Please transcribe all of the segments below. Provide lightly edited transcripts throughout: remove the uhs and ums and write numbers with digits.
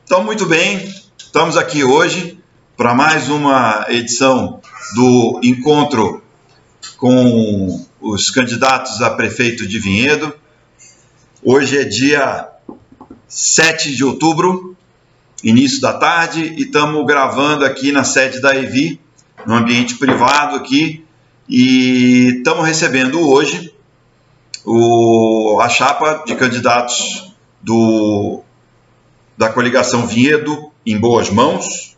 Então, muito bem, estamos aqui hoje para mais uma edição do encontro com os candidatos a prefeito de Vinhedo. Hoje é dia 7 de outubro, início da tarde, e estamos gravando aqui na sede da EVI, no ambiente privado aqui, e estamos recebendo hoje a chapa de candidatos da coligação Vinhedo em Boas Mãos,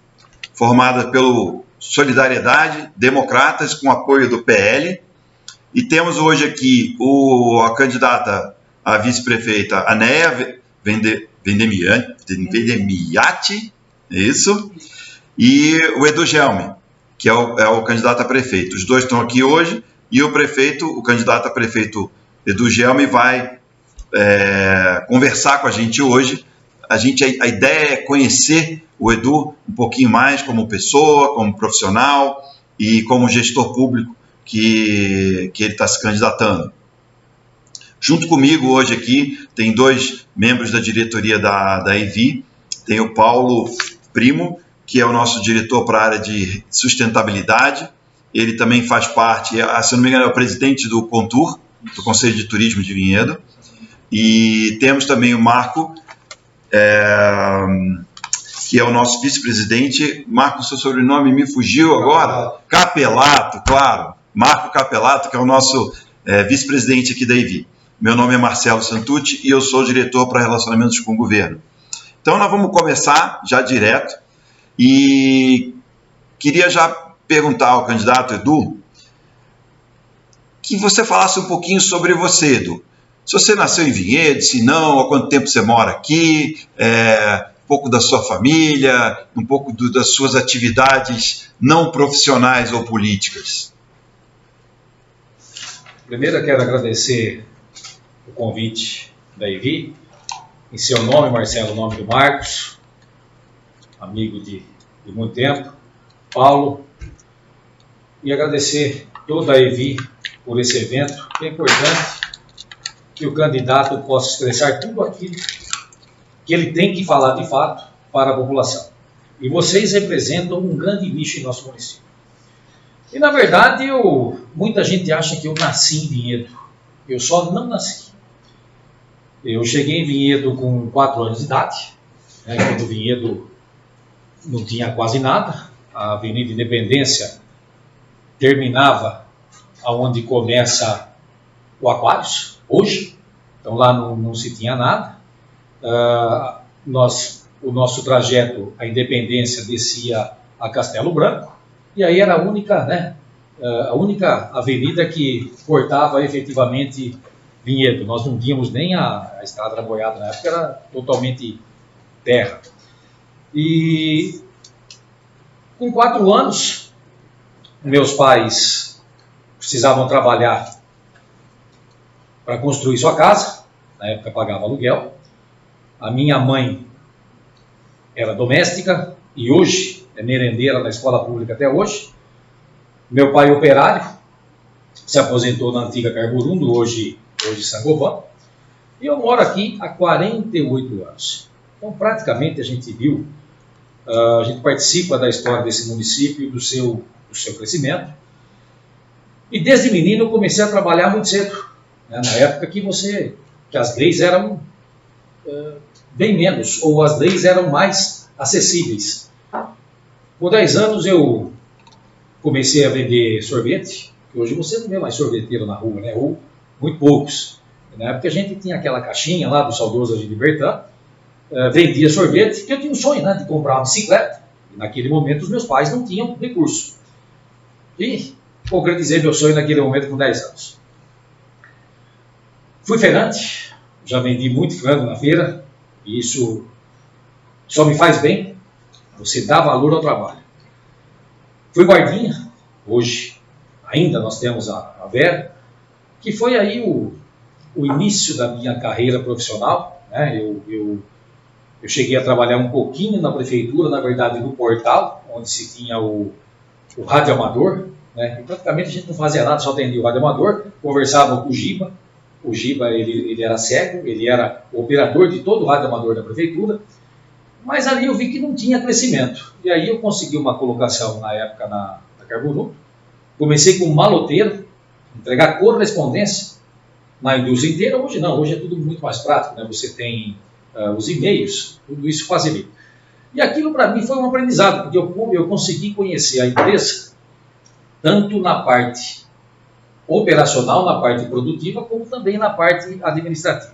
formada pelo Solidariedade, Democratas, com apoio do PL. E temos hoje aqui a candidata a vice-prefeita Anéia Vendemiati, isso, e o Edu Gelme, que é o candidato a prefeito. Os dois estão aqui hoje, e o candidato a prefeito Edu Gelme vai conversar com a gente hoje. A ideia é conhecer o Edu um pouquinho mais como pessoa, como profissional e como gestor público que ele está se candidatando. Junto comigo hoje aqui tem dois membros da diretoria da EVI. Tem o Paulo Primo, que é o nosso diretor para a área de sustentabilidade. Ele também faz parte, se não me engano, é o presidente do Contur, do Conselho de Turismo de Vinhedo. E temos também o Marco, que é o nosso vice-presidente. Marco, seu sobrenome me fugiu agora. Capelato, claro. Marco Capelato, que é o nosso vice-presidente aqui da EVI. Meu nome é Marcelo Santucci e eu sou diretor para relacionamentos com o governo. Então, nós vamos começar já direto. E queria já perguntar ao candidato Edu que você falasse um pouquinho sobre você, Edu. Se você nasceu em Vinhedo, se não, há quanto tempo você mora aqui, um pouco da sua família, um pouco das suas atividades não profissionais ou políticas. Primeiro eu quero agradecer o convite da EVI, em seu nome, Marcelo, o nome do Marcos, amigo de muito tempo, Paulo, e agradecer toda a EVI por esse evento, que é importante que o candidato possa expressar tudo aquilo que ele tem que falar de fato para a população. E vocês representam um grande nicho em nosso município. E na verdade, muita gente acha que eu nasci em Vinhedo. Eu só não nasci. Eu cheguei em Vinhedo com 4 anos de idade, quando Vinhedo não tinha quase nada. A Avenida Independência terminava aonde começa o Aquários, hoje. Então lá não se tinha nada. O nosso trajeto, a Independência, descia a Castelo Branco, e aí era a única avenida que cortava efetivamente Vinhedo. Nós não tínhamos nem a estrada da boiada na época, era totalmente terra. E com 4 anos, meus pais precisavam trabalhar para construir sua casa. Na época pagava aluguel. A minha mãe era doméstica e hoje é merendeira na escola pública até hoje. Meu pai operário, se aposentou na antiga Carburundo, hoje Sangoban. E eu moro aqui há 48 anos. Então praticamente a gente participa da história desse município, do seu crescimento. E desde menino eu comecei a trabalhar muito cedo, na época que as leis eram bem menos, ou as leis eram mais acessíveis. Com 10 anos eu comecei a vender sorvete, que hoje você não vê mais sorveteiro na rua, ou muito poucos. Na época a gente tinha aquela caixinha lá do saudoso Agildo Bertan, vendia sorvete, que eu tinha um sonho de comprar uma bicicleta. E naquele momento os meus pais não tinham recurso. E concretizei meu sonho naquele momento com 10 anos. Fui feirante, já vendi muito frango na feira, e isso só me faz bem, você dá valor ao trabalho. Fui guardinha, hoje ainda nós temos a Vera, que foi aí o início da minha carreira profissional. Eu cheguei a trabalhar um pouquinho na prefeitura, na verdade no portal, onde se tinha o rádio amador, e praticamente a gente não fazia nada, só atendia o rádio amador, conversava com o Giba. O Giba ele era cego, ele era o operador de todo o rádio amador da prefeitura, Mas ali eu vi que não tinha crescimento. E aí eu consegui uma colocação na época na Carborunto. Comecei como maloteiro, entregar correspondência na indústria inteira. Hoje não, hoje é tudo muito mais prático, né? Você tem os e-mails, tudo isso facilita. E aquilo para mim foi um aprendizado, porque eu consegui conhecer a empresa tanto na parte operacional, na parte produtiva, como também na parte administrativa.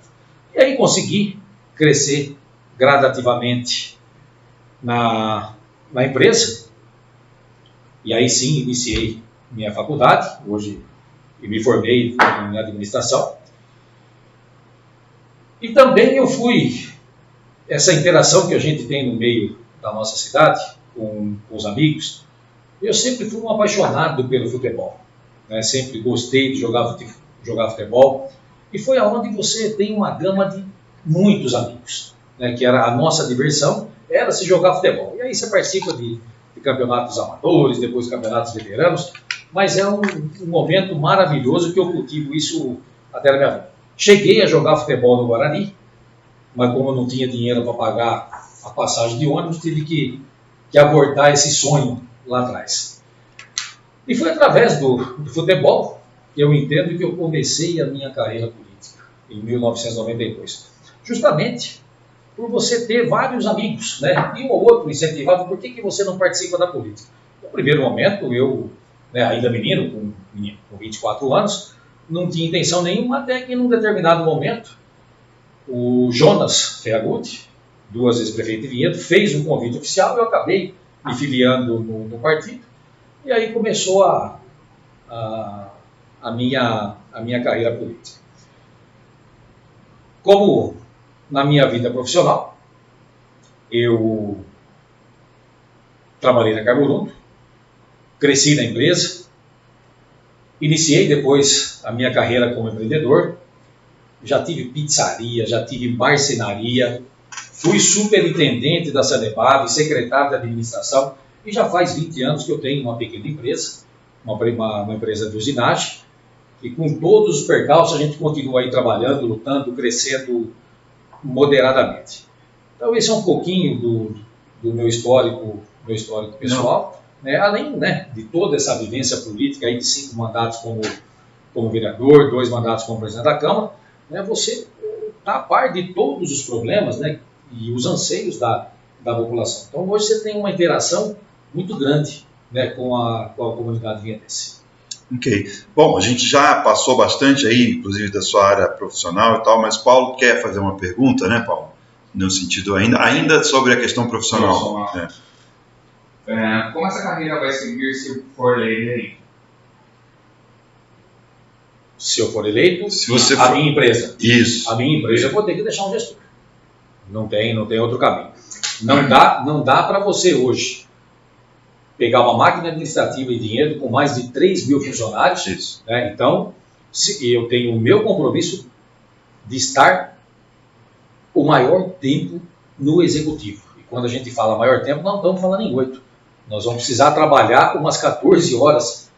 E aí consegui crescer gradativamente na empresa. E aí sim iniciei minha faculdade, hoje me formei em administração. E também eu fui, essa interação que a gente tem no meio da nossa cidade, com os amigos, eu sempre fui um apaixonado pelo futebol. Né? Sempre gostei de jogar futebol. E foi aonde você tem uma gama de muitos amigos. Né? Que era a nossa diversão, era se jogar futebol. E aí você participa de campeonatos amadores, depois campeonatos veteranos, mas é um momento maravilhoso que eu cultivo isso até na minha vida. Cheguei a jogar futebol no Guarani, mas como eu não tinha dinheiro para pagar a passagem de ônibus, tive que abortar esse sonho lá atrás. E foi através do futebol que eu entendo que eu comecei a minha carreira política, em 1992. Justamente por você ter vários amigos, né? E um ou outro incentivava, por que você não participa da política? No primeiro momento, eu, né, ainda menino, com 24 anos, não tinha intenção nenhuma, até que num determinado momento, o Jonas Feagutti, 2 vezes prefeito de Vinhedo, fez um convite oficial e eu acabei me filiando no partido. E aí começou a minha carreira política. Como na minha vida profissional, eu trabalhei na Carborunto, cresci na empresa, iniciei depois a minha carreira como empreendedor, já tive pizzaria, já tive marcenaria, fui superintendente da Sanepar, secretário de administração, e já faz 20 anos que eu tenho uma pequena empresa, uma empresa de usinagem, e com todos os percalços a gente continua aí trabalhando, lutando, crescendo moderadamente. Então esse é um pouquinho do meu histórico pessoal, né? Além, né, de toda essa vivência política aí de 5 mandatos como vereador, 2 mandatos como presidente da Câmara, né, você está a par de todos os problemas, né, e os anseios da população. Então hoje você tem uma interação muito grande, né, com a comunidade vienense. Ok. Bom, a gente já passou bastante aí, inclusive da sua área profissional e tal, mas Paulo quer fazer uma pergunta, né, Paulo? No sentido ainda sobre a questão profissional. Como essa carreira vai seguir se for eleito? Se eu for eleito, minha empresa. Isso. A minha empresa eu vou ter que deixar um gestor. Não tem outro caminho. Não dá para você hoje pegar uma máquina administrativa e dinheiro com mais de 3 mil funcionários. Isso. Né? Então, eu tenho o meu compromisso de estar o maior tempo no executivo. E quando a gente fala maior tempo, não estamos falando em 8. Nós vamos precisar trabalhar umas 14 horas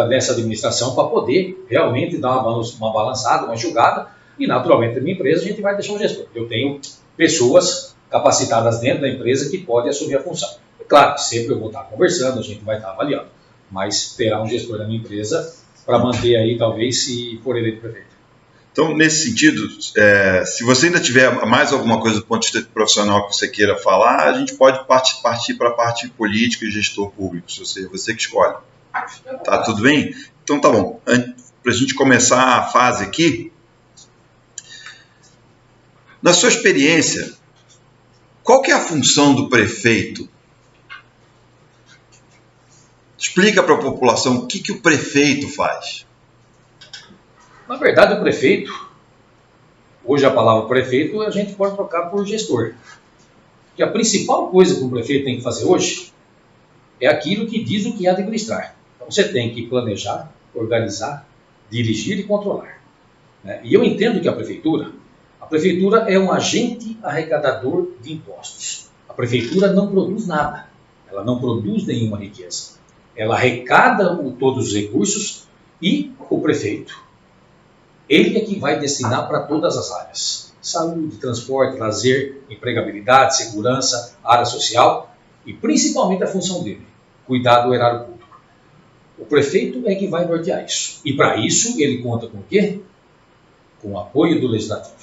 nessa administração para poder realmente dar uma balançada, uma enxugada. E, naturalmente, na minha empresa, a gente vai deixar um gestor. Eu tenho pessoas capacitadas dentro da empresa que podem assumir a função. É claro que sempre eu vou estar conversando, a gente vai estar avaliando, mas terá um gestor da minha empresa para manter aí, talvez, se for eleito prefeito. Então, nesse sentido, se você ainda tiver mais alguma coisa do ponto de vista profissional que você queira falar, a gente pode partir para a parte política e gestor público, se você que escolhe. Tá tudo bem? Então tá bom. Para a gente começar a fase aqui, na sua experiência, qual que é a função do prefeito? Explica para a população o que o prefeito faz. Na verdade, o prefeito, hoje a palavra prefeito, a gente pode trocar por gestor. Porque a principal coisa que o prefeito tem que fazer hoje é aquilo que diz o que é administrar. Então você tem que planejar, organizar, dirigir e controlar. E eu entendo que a prefeitura é um agente arrecadador de impostos. A prefeitura não produz nada, ela não produz nenhuma riqueza. Ela arrecada todos os recursos e o prefeito, ele é que vai destinar para todas as áreas. saúde, transporte, lazer, empregabilidade, segurança, área social e principalmente a função dele, cuidar do erário público. O prefeito é que vai nortear isso. E para isso ele conta com o quê? Com o apoio do legislativo.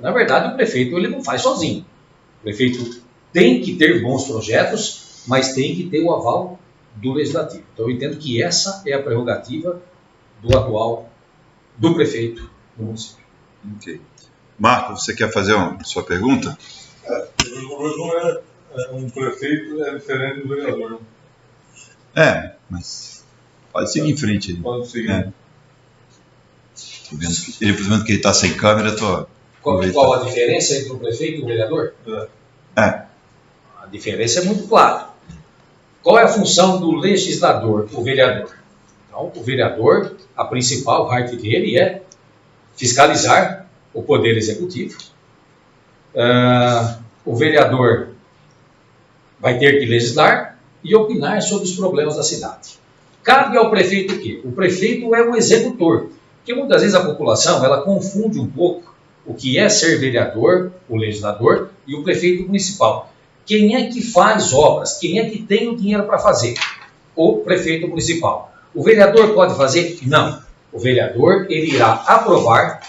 Na verdade, o prefeito ele não faz sozinho. O prefeito tem que ter bons projetos, mas tem que ter o aval do legislativo. Então eu entendo que essa é a prerrogativa do prefeito do município. Ok. Marco, você quer fazer a sua pergunta? O governo um prefeito é diferente do vereador. Mas pode seguir em frente. Pode seguir. Ele, por exemplo, que ele está sem câmera, Qual a diferença entre o prefeito e o vereador? A diferença é muito clara. Qual é a função do legislador, o vereador? Então, o vereador, a principal parte dele é fiscalizar o poder executivo. O vereador vai ter que legislar e opinar sobre os problemas da cidade. Cabe ao prefeito o quê? O prefeito é o executor. Porque muitas vezes a população ela confunde um pouco o que é ser vereador, o legislador e o prefeito municipal. Quem é que faz obras? Quem é que tem o dinheiro para fazer? O prefeito municipal. O vereador pode fazer? Não. O vereador ele irá aprovar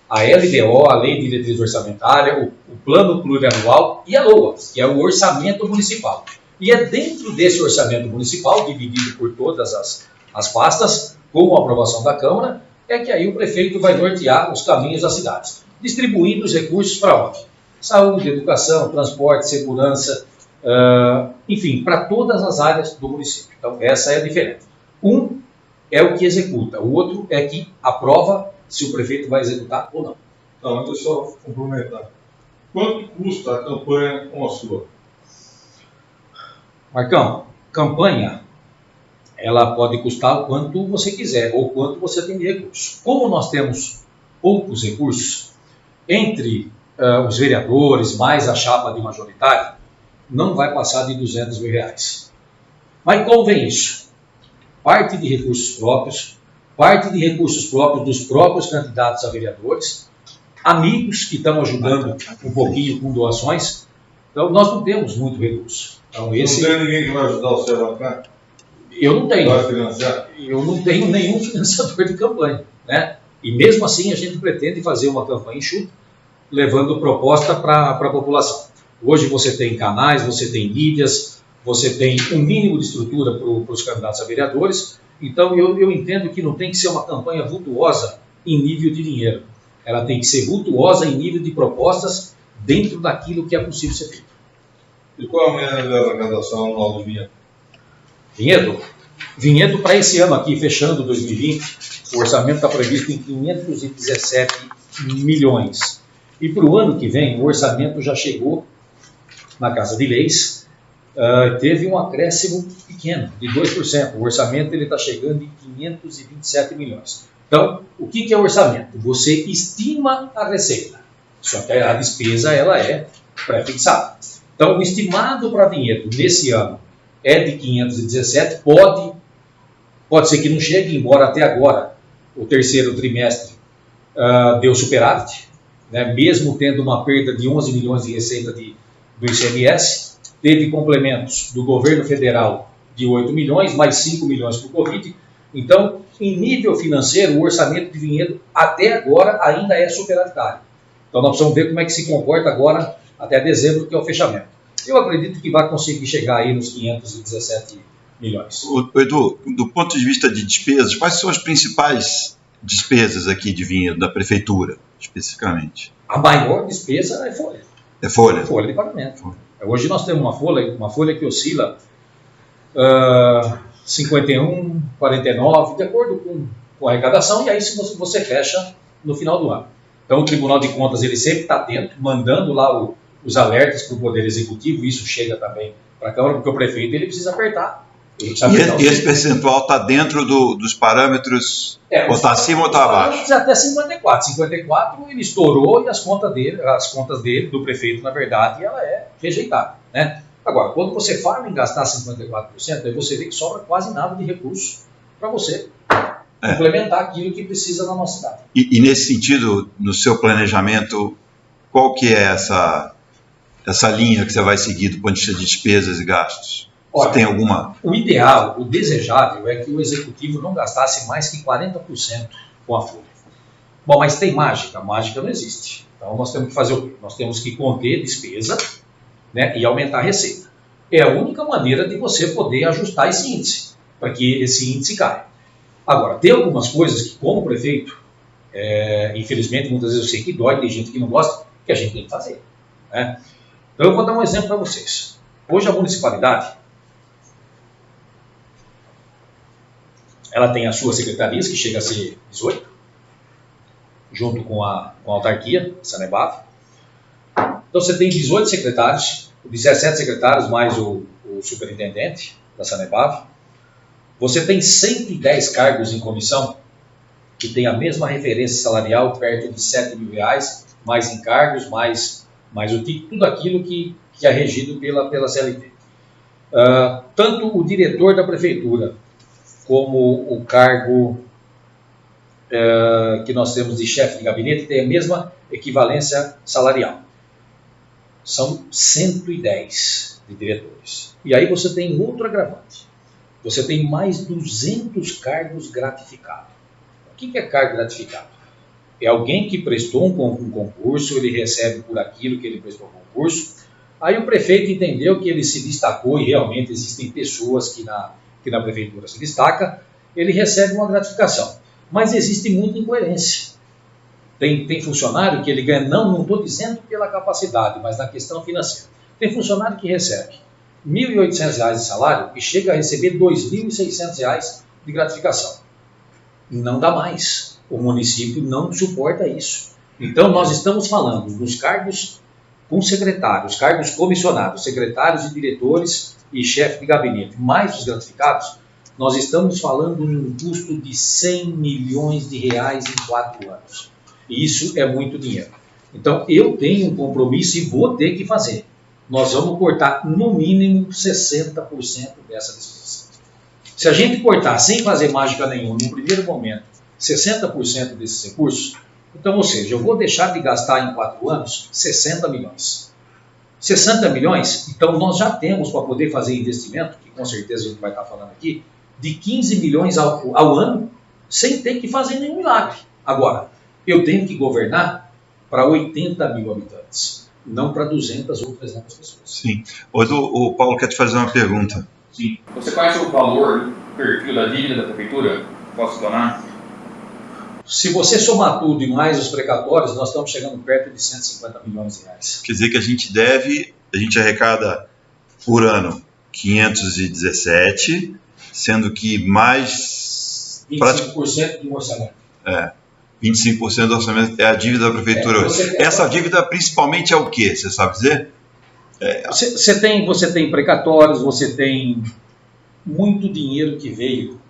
a LDO, a Lei de Diretriz Orçamentária, o Plano Plurianual e a LOA, que é o Orçamento Municipal. E é dentro desse Orçamento Municipal, dividido por todas as pastas, com a aprovação da Câmara, é que aí o prefeito vai nortear os caminhos das cidades, distribuindo os recursos para onde? Saúde, educação, transporte, segurança, enfim, para todas as áreas do município. Então, essa é a diferença. Um é o que executa, o outro é que aprova se o prefeito vai executar ou não. Então, deixa eu só complementar. Quanto custa a campanha com a sua? Marcão, campanha, ela pode custar o quanto você quiser, ou quanto você tem de recursos. Como nós temos poucos recursos, entre os vereadores, mais a chapa de majoritário, não vai passar de R$200 mil. Mas como vem isso? Parte de recursos próprios, parte de recursos próprios dos próprios candidatos a vereadores, amigos que estão ajudando um pouquinho com doações. Então, nós não temos muito recurso. Então, Não tem ninguém que vai ajudar você a bancar? Eu não tenho. Vai financiar? Eu não tenho nenhum financiador de campanha, né? E mesmo assim a gente pretende fazer uma campanha enxuta, levando proposta para a população. Hoje você tem canais, você tem mídias, você tem um mínimo de estrutura para os candidatos a vereadores. Então eu entendo que não tem que ser uma campanha vultuosa em nível de dinheiro. Ela tem que ser vultuosa em nível de propostas dentro daquilo que é possível ser feito. E qual é a média da arrecadação anual do vinhedo? Vinhedo para esse ano aqui, fechando 2020, o orçamento está previsto em 517 milhões. E para o ano que vem, o orçamento já chegou na Casa de Leis, teve um acréscimo pequeno, de 2%. O orçamento está chegando em 527 milhões. Então, o que é o orçamento? Você estima a receita, só que a despesa ela é pré-fixada. Então, o estimado para vinhedo nesse ano é de 517, pode ser que não chegue, embora até agora o terceiro trimestre deu superávit, né, mesmo tendo uma perda de 11 milhões de receita do ICMS, teve complementos do governo federal de 8 milhões, mais 5 milhões para o Covid. Então, em nível financeiro, o orçamento de vinhedo até agora ainda é superavitário. Então, nós precisamos ver como é que se comporta agora até dezembro, que é o fechamento. Eu acredito que vai conseguir chegar aí nos 517 milhões. Edu, do ponto de vista de despesas, quais são as principais despesas aqui de vinhedo da prefeitura, especificamente? A maior despesa é folha. É folha? Folha de pagamento. Folha. Hoje nós temos uma folha que oscila 51, 49, de acordo com a arrecadação, e aí você fecha no final do ano. Então o Tribunal de Contas ele sempre está atento, mandando lá os alertas para o Poder Executivo, isso chega também para a Câmara, porque o prefeito ele precisa apertar. E esse percentual está dentro dos parâmetros, ou está acima ou está abaixo? Até 54. 54 ele estourou e as contas dele, do prefeito, na verdade, ela é rejeitada, né? Agora, quando você fala em gastar 54%, aí você vê que sobra quase nada de recurso para você implementar aquilo que precisa na nossa cidade. E nesse sentido, no seu planejamento, qual que é essa linha que você vai seguir do ponto de vista de despesas e gastos? Olha, você tem alguma? O ideal, o desejável é que o executivo não gastasse mais que 40% com a folha. Bom, mas tem mágica? Mágica não existe. Então nós temos que fazer o quê? Nós temos que conter despesa, né, e aumentar a receita. É a única maneira de você poder ajustar esse índice, para que esse índice caia. Agora, tem algumas coisas que, como prefeito, infelizmente, muitas vezes eu sei que dói, tem gente que não gosta, que a gente tem que fazer, né? Então eu vou dar um exemplo para vocês. Hoje a municipalidade, ela tem as suas secretarias, que chega a ser 18, junto com a autarquia, Sanepar. Então você tem 18 secretários, 17 secretários mais o superintendente da Sanepar. Você tem 110 cargos em comissão, que tem a mesma referência salarial, perto de R$7 mil, mais encargos, mais o TIC, tudo aquilo que é regido pela CLT. Tanto o diretor da prefeitura, como o cargo que nós temos de chefe de gabinete, tem a mesma equivalência salarial. São 110 de diretores. E aí você tem outro agravante. Você tem mais 200 cargos gratificados. O que é cargo gratificado? É alguém que prestou um concurso, ele recebe por aquilo que ele prestou concurso. Aí o prefeito entendeu que ele se destacou, e realmente existem pessoas que na prefeitura se destacam, ele recebe uma gratificação. Mas existe muita incoerência. Tem funcionário que ele ganha, não estou dizendo pela capacidade, mas na questão financeira. Tem funcionário que recebe R$ 1.800 de salário e chega a receber R$ 2.600 de gratificação. Não dá mais. O município não suporta isso. Então nós estamos falando dos cargos com secretários, cargos comissionados, secretários e diretores e chefe de gabinete, mais os gratificados, nós estamos falando de um custo de R$100 milhões em 4 anos. E isso é muito dinheiro. Então eu tenho um compromisso e vou ter que fazer. Nós vamos cortar no mínimo 60% dessa despesa. Se a gente cortar sem fazer mágica nenhuma, no primeiro momento, 60% desses recursos, então, ou seja, eu vou deixar de gastar em 4 anos 60 milhões. 60 milhões, então nós já temos para poder fazer investimento, que com certeza a gente vai estar falando aqui, de 15 milhões ao ano, sem ter que fazer nenhum milagre. Agora, eu tenho que governar para 80 mil habitantes, não para 200 ou 300 pessoas. Sim. O Paulo quer te fazer uma pergunta. Sim. Você conhece o valor, perfil da dívida da prefeitura? Posso donar? Se você somar tudo e mais os precatórios, nós estamos chegando perto de 150 milhões de reais. Quer dizer que a gente arrecada por ano 517, sendo que mais... 25% do orçamento. 25% do orçamento é a dívida da prefeitura. Essa dívida principalmente é o quê? Você sabe dizer? Você tem precatórios, você tem muito dinheiro que veio.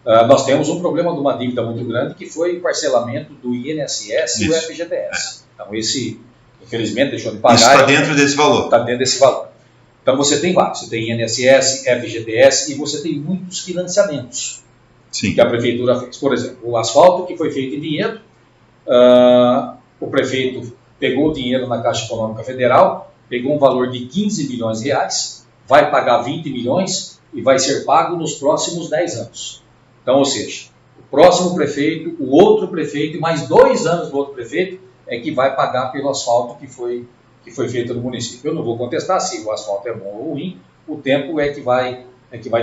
Nós temos um problema de uma dívida muito grande, que foi o parcelamento do INSS e o FGTS. Então esse, infelizmente, deixou de pagar. Isso está dentro desse valor. Está dentro desse valor. Então você tem vários. Você tem INSS, FGTS e você tem muitos financiamentos. Sim. Que a prefeitura fez. Por exemplo, o asfalto que foi feito em dinheiro, o prefeito pegou o dinheiro na Caixa Econômica Federal, pegou um valor de 15 milhões de reais, vai pagar 20 milhões e vai ser pago nos próximos 10 anos. Então, ou seja, o próximo prefeito, o outro prefeito e mais 2 anos do outro prefeito é que vai pagar pelo asfalto que foi feito no município. Eu não vou contestar se o asfalto é bom ou ruim, o tempo é que vai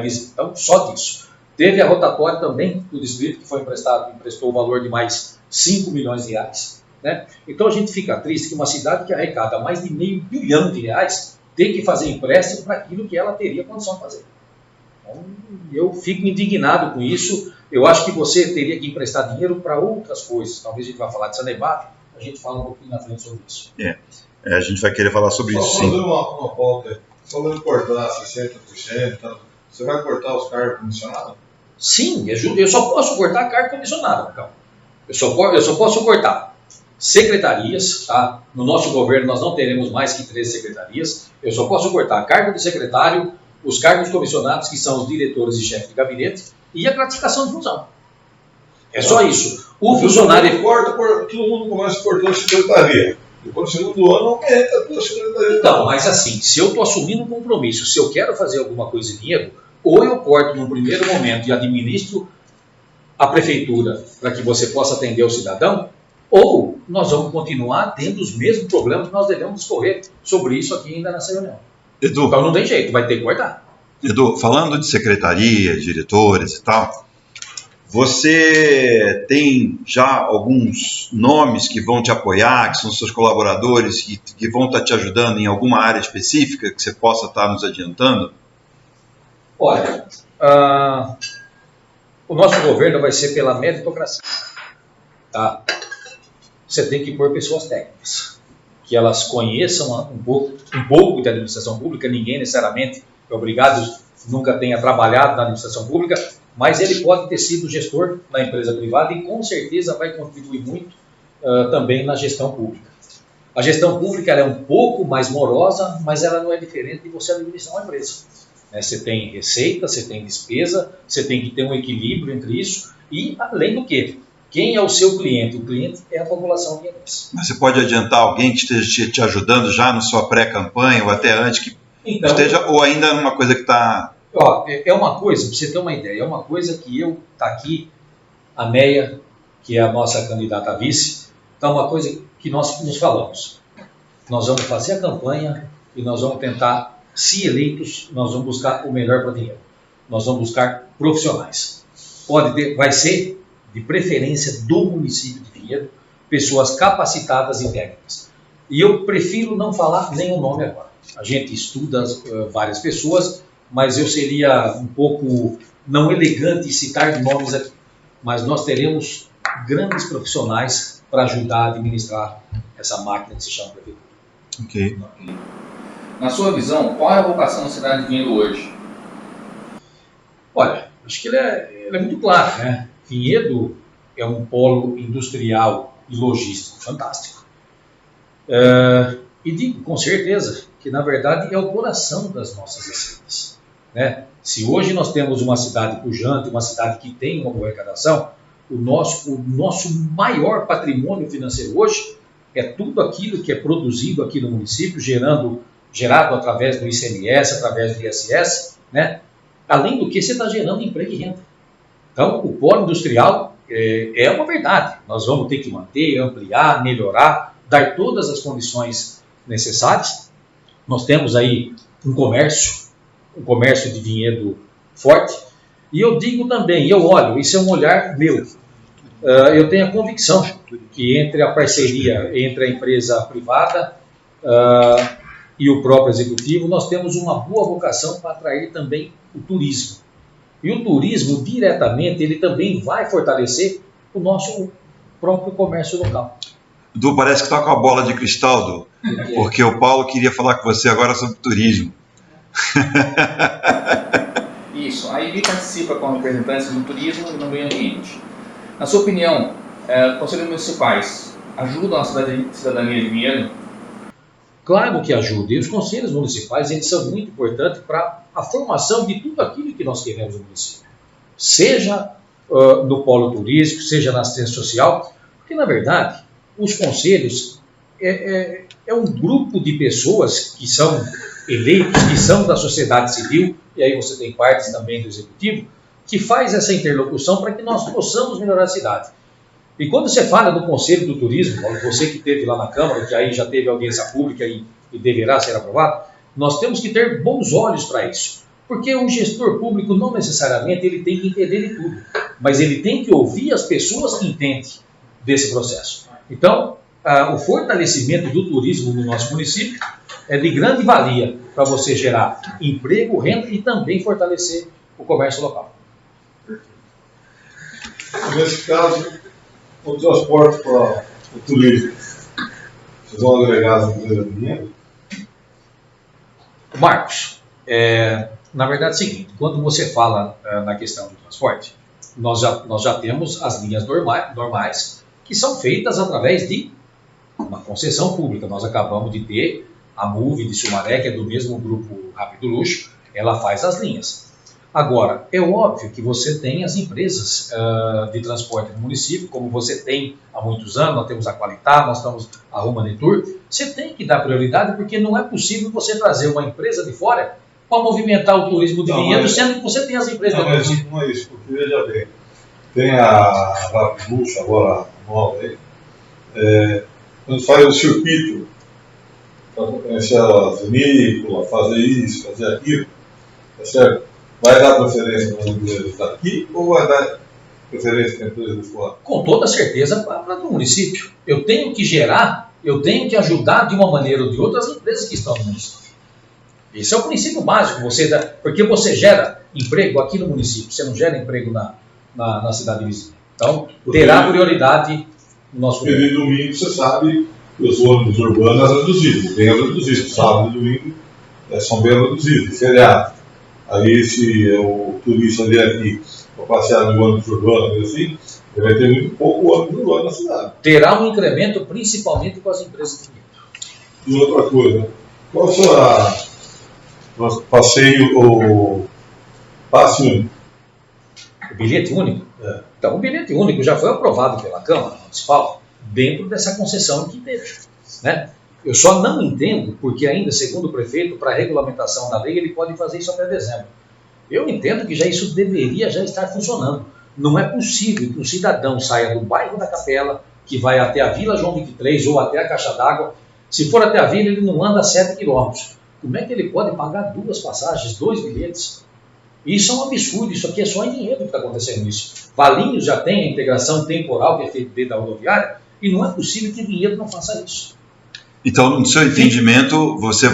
dizer. Então, só disso. Teve a rotatória também do distrito, que emprestou o valor de mais 5 milhões de reais. Né? Então a gente fica triste que uma cidade que arrecada mais de R$500 milhão tem que fazer empréstimo para aquilo que ela teria condição de fazer. Então, eu fico indignado com isso. Eu acho que você teria que emprestar dinheiro para outras coisas. Talvez a gente vá falar de Sanepar, a gente fala um pouquinho na frente sobre isso. A gente vai querer falar sobre isso, sim. Fazer uma pauta, falando de cortar 60%, você vai cortar os cargos comissionados? Sim, eu só posso cortar cargo comissionado, Marcão. Eu só posso cortar secretarias, tá? No nosso governo nós não teremos mais que 13 secretarias. Eu só posso cortar cargo de secretário, os cargos comissionados, que são os diretores e chefes de gabinete, e a gratificação de função. É só isso. O funcionário... Corta, todo mundo começa a cortar a secretaria. Depois no segundo ano aumenta a possibilidade. Então, mas assim, se eu estou assumindo um compromisso, se eu quero fazer alguma coisa em dinheiro, ou eu corto num primeiro momento e administro a prefeitura para que você possa atender o cidadão, ou nós vamos continuar tendo os mesmos problemas que nós devemos discorrer sobre isso aqui ainda nessa reunião. Edu, Então não tem jeito, vai ter que cortar. Edu, falando de secretaria, diretores e tal, você tem já alguns nomes que vão te apoiar, que são seus colaboradores, que vão estar te ajudando em alguma área específica que você possa estar nos adiantando? Olha, o nosso governo vai ser pela meritocracia. Tá? Você tem que pôr pessoas técnicas, que elas conheçam um pouco de administração pública. Ninguém necessariamente é obrigado, nunca tenha trabalhado na administração pública, mas ele pode ter sido gestor na empresa privada e com certeza vai contribuir muito também na gestão pública. A gestão pública ela é um pouco mais morosa, mas ela não é diferente de você administrar uma empresa. Você tem receita, você tem despesa, você tem que ter um equilíbrio entre isso e, além do que, quem é o seu cliente? O cliente é a população vianense. Mas você pode adiantar alguém que esteja te ajudando já na sua pré-campanha ou até antes que então, esteja, ou ainda numa coisa que está... É uma coisa, para você ter uma ideia, é uma coisa que tá aqui, a Neia, que é a nossa candidata a vice, tá uma coisa que nós nos falamos. Nós vamos fazer a campanha e nós vamos tentar, se eleitos, nós vamos buscar o melhor para dinheiro. Nós vamos buscar profissionais. Vai ser, de preferência, do município de Vinhedo, pessoas capacitadas e técnicas. E eu prefiro não falar nenhum nome agora. A gente estuda várias pessoas, mas eu seria um pouco não elegante citar nomes aqui. Mas nós teremos grandes profissionais para ajudar a administrar essa máquina que se chama prefeitura. Ok. Na sua visão, qual é a vocação da cidade de Vinhedo hoje? Olha, acho que ele é muito claro, né? Vinhedo é um polo industrial e logístico fantástico. E digo com certeza que, na verdade, é o coração das nossas receitas. Né? Se hoje nós temos uma cidade pujante, uma cidade que tem uma boa arrecadação, o nosso maior patrimônio financeiro hoje é tudo aquilo que é produzido aqui no município, gerado através do ICMS, através do ISS, né? Além do que você está gerando emprego e renda. Então, o polo industrial é uma verdade. Nós vamos ter que manter, ampliar, melhorar, dar todas as condições necessárias. Nós temos aí um comércio de Vinhedo forte. E eu digo também, eu olho, isso é um olhar meu. Eu tenho a convicção que entre a parceria entre a empresa privada e o próprio executivo, nós temos uma boa vocação para atrair também o turismo. E o turismo, diretamente, ele também vai fortalecer o nosso próprio comércio local. Du, parece que está com a bola de cristal, Du, porque o Paulo queria falar com você agora sobre turismo. Isso, a IVI participa com representantes do turismo e do meio ambiente. Na sua opinião, conselhos municipais ajudam a cidadania de Vinhedo? Claro que ajuda. E os conselhos municipais eles são muito importantes para a formação de tudo aquilo que nós queremos no município. Seja no polo turístico, seja na assistência social, porque, na verdade, os conselhos é um grupo de pessoas que são eleitos, que são da sociedade civil, e aí você tem partes também do executivo, que faz essa interlocução para que nós possamos melhorar a cidade. E quando você fala do Conselho do Turismo, você que esteve lá na Câmara, que aí já teve audiência pública e deverá ser aprovado, nós temos que ter bons olhos para isso. Porque o gestor público não necessariamente ele tem que entender de tudo, mas ele tem que ouvir as pessoas que entendem desse processo. Então, o fortalecimento do turismo no nosso município é de grande valia para você gerar emprego, renda e também fortalecer o comércio local. Nesse caso, o transporte para o turismo, vocês vão agregar na primeira dinheiro? Marcos, na verdade é o seguinte, quando você fala na questão do transporte, nós já temos as linhas normais que são feitas através de uma concessão pública. Nós acabamos de ter a MUV de Sumaré, que é do mesmo grupo Rápido Luxo, ela faz as linhas. Agora, é óbvio que você tem as empresas de transporte no município, como você tem há muitos anos, nós temos a Qualitá, nós temos a Romanitur. Você tem que dar prioridade, porque não é possível você trazer uma empresa de fora para movimentar o turismo de Vinhedo, sendo que você tem as empresas do município. Não é isso, porque veja bem, tem a Rapbucha agora nova aí, quando faz o circuito, para conhecer as vinícolas, fazer isso, fazer aquilo, tá certo? Vai dar preferência para as empresas daqui ou vai dar preferência para as empresas de fora? Com toda certeza para o município. Eu tenho que gerar, eu tenho que ajudar de uma maneira ou de outra as empresas que estão no município. Esse é o princípio básico, porque você gera emprego aqui no município, você não gera emprego na cidade vizinha. Então, terá prioridade no nosso governo. Porque domingo, você sabe que os ônibus urbanos são reduzidos, bem reduzidos. Sábado e domingo são bem reduzidos, feriado. Aí, se o turista vier aqui para passear no ônibus urbano, assim, ele vai ter muito pouco ônibus urbano na cidade. Terá um incremento, principalmente com as empresas de dinheiro. E outra coisa, qual foi o passeio, o passe único? O bilhete único? Então, o bilhete único já foi aprovado pela Câmara Municipal dentro dessa concessão que teve, né? Eu só não entendo, porque ainda, segundo o prefeito, para a regulamentação da lei, ele pode fazer isso até dezembro. Eu entendo que isso deveria já estar funcionando. Não é possível que um cidadão saia do bairro da Capela, que vai até a Vila João 23 ou até a Caixa d'Água. Se for até a vila, ele não anda 7 quilômetros. Como é que ele pode pagar 2 passagens, 2 bilhetes? Isso é um absurdo, isso aqui é só em dinheiro que está acontecendo isso. Valinhos já tem a integração temporal que é feita dentro da rodoviária, e não é possível que Vinhedo não faça isso. Então, no seu entendimento, você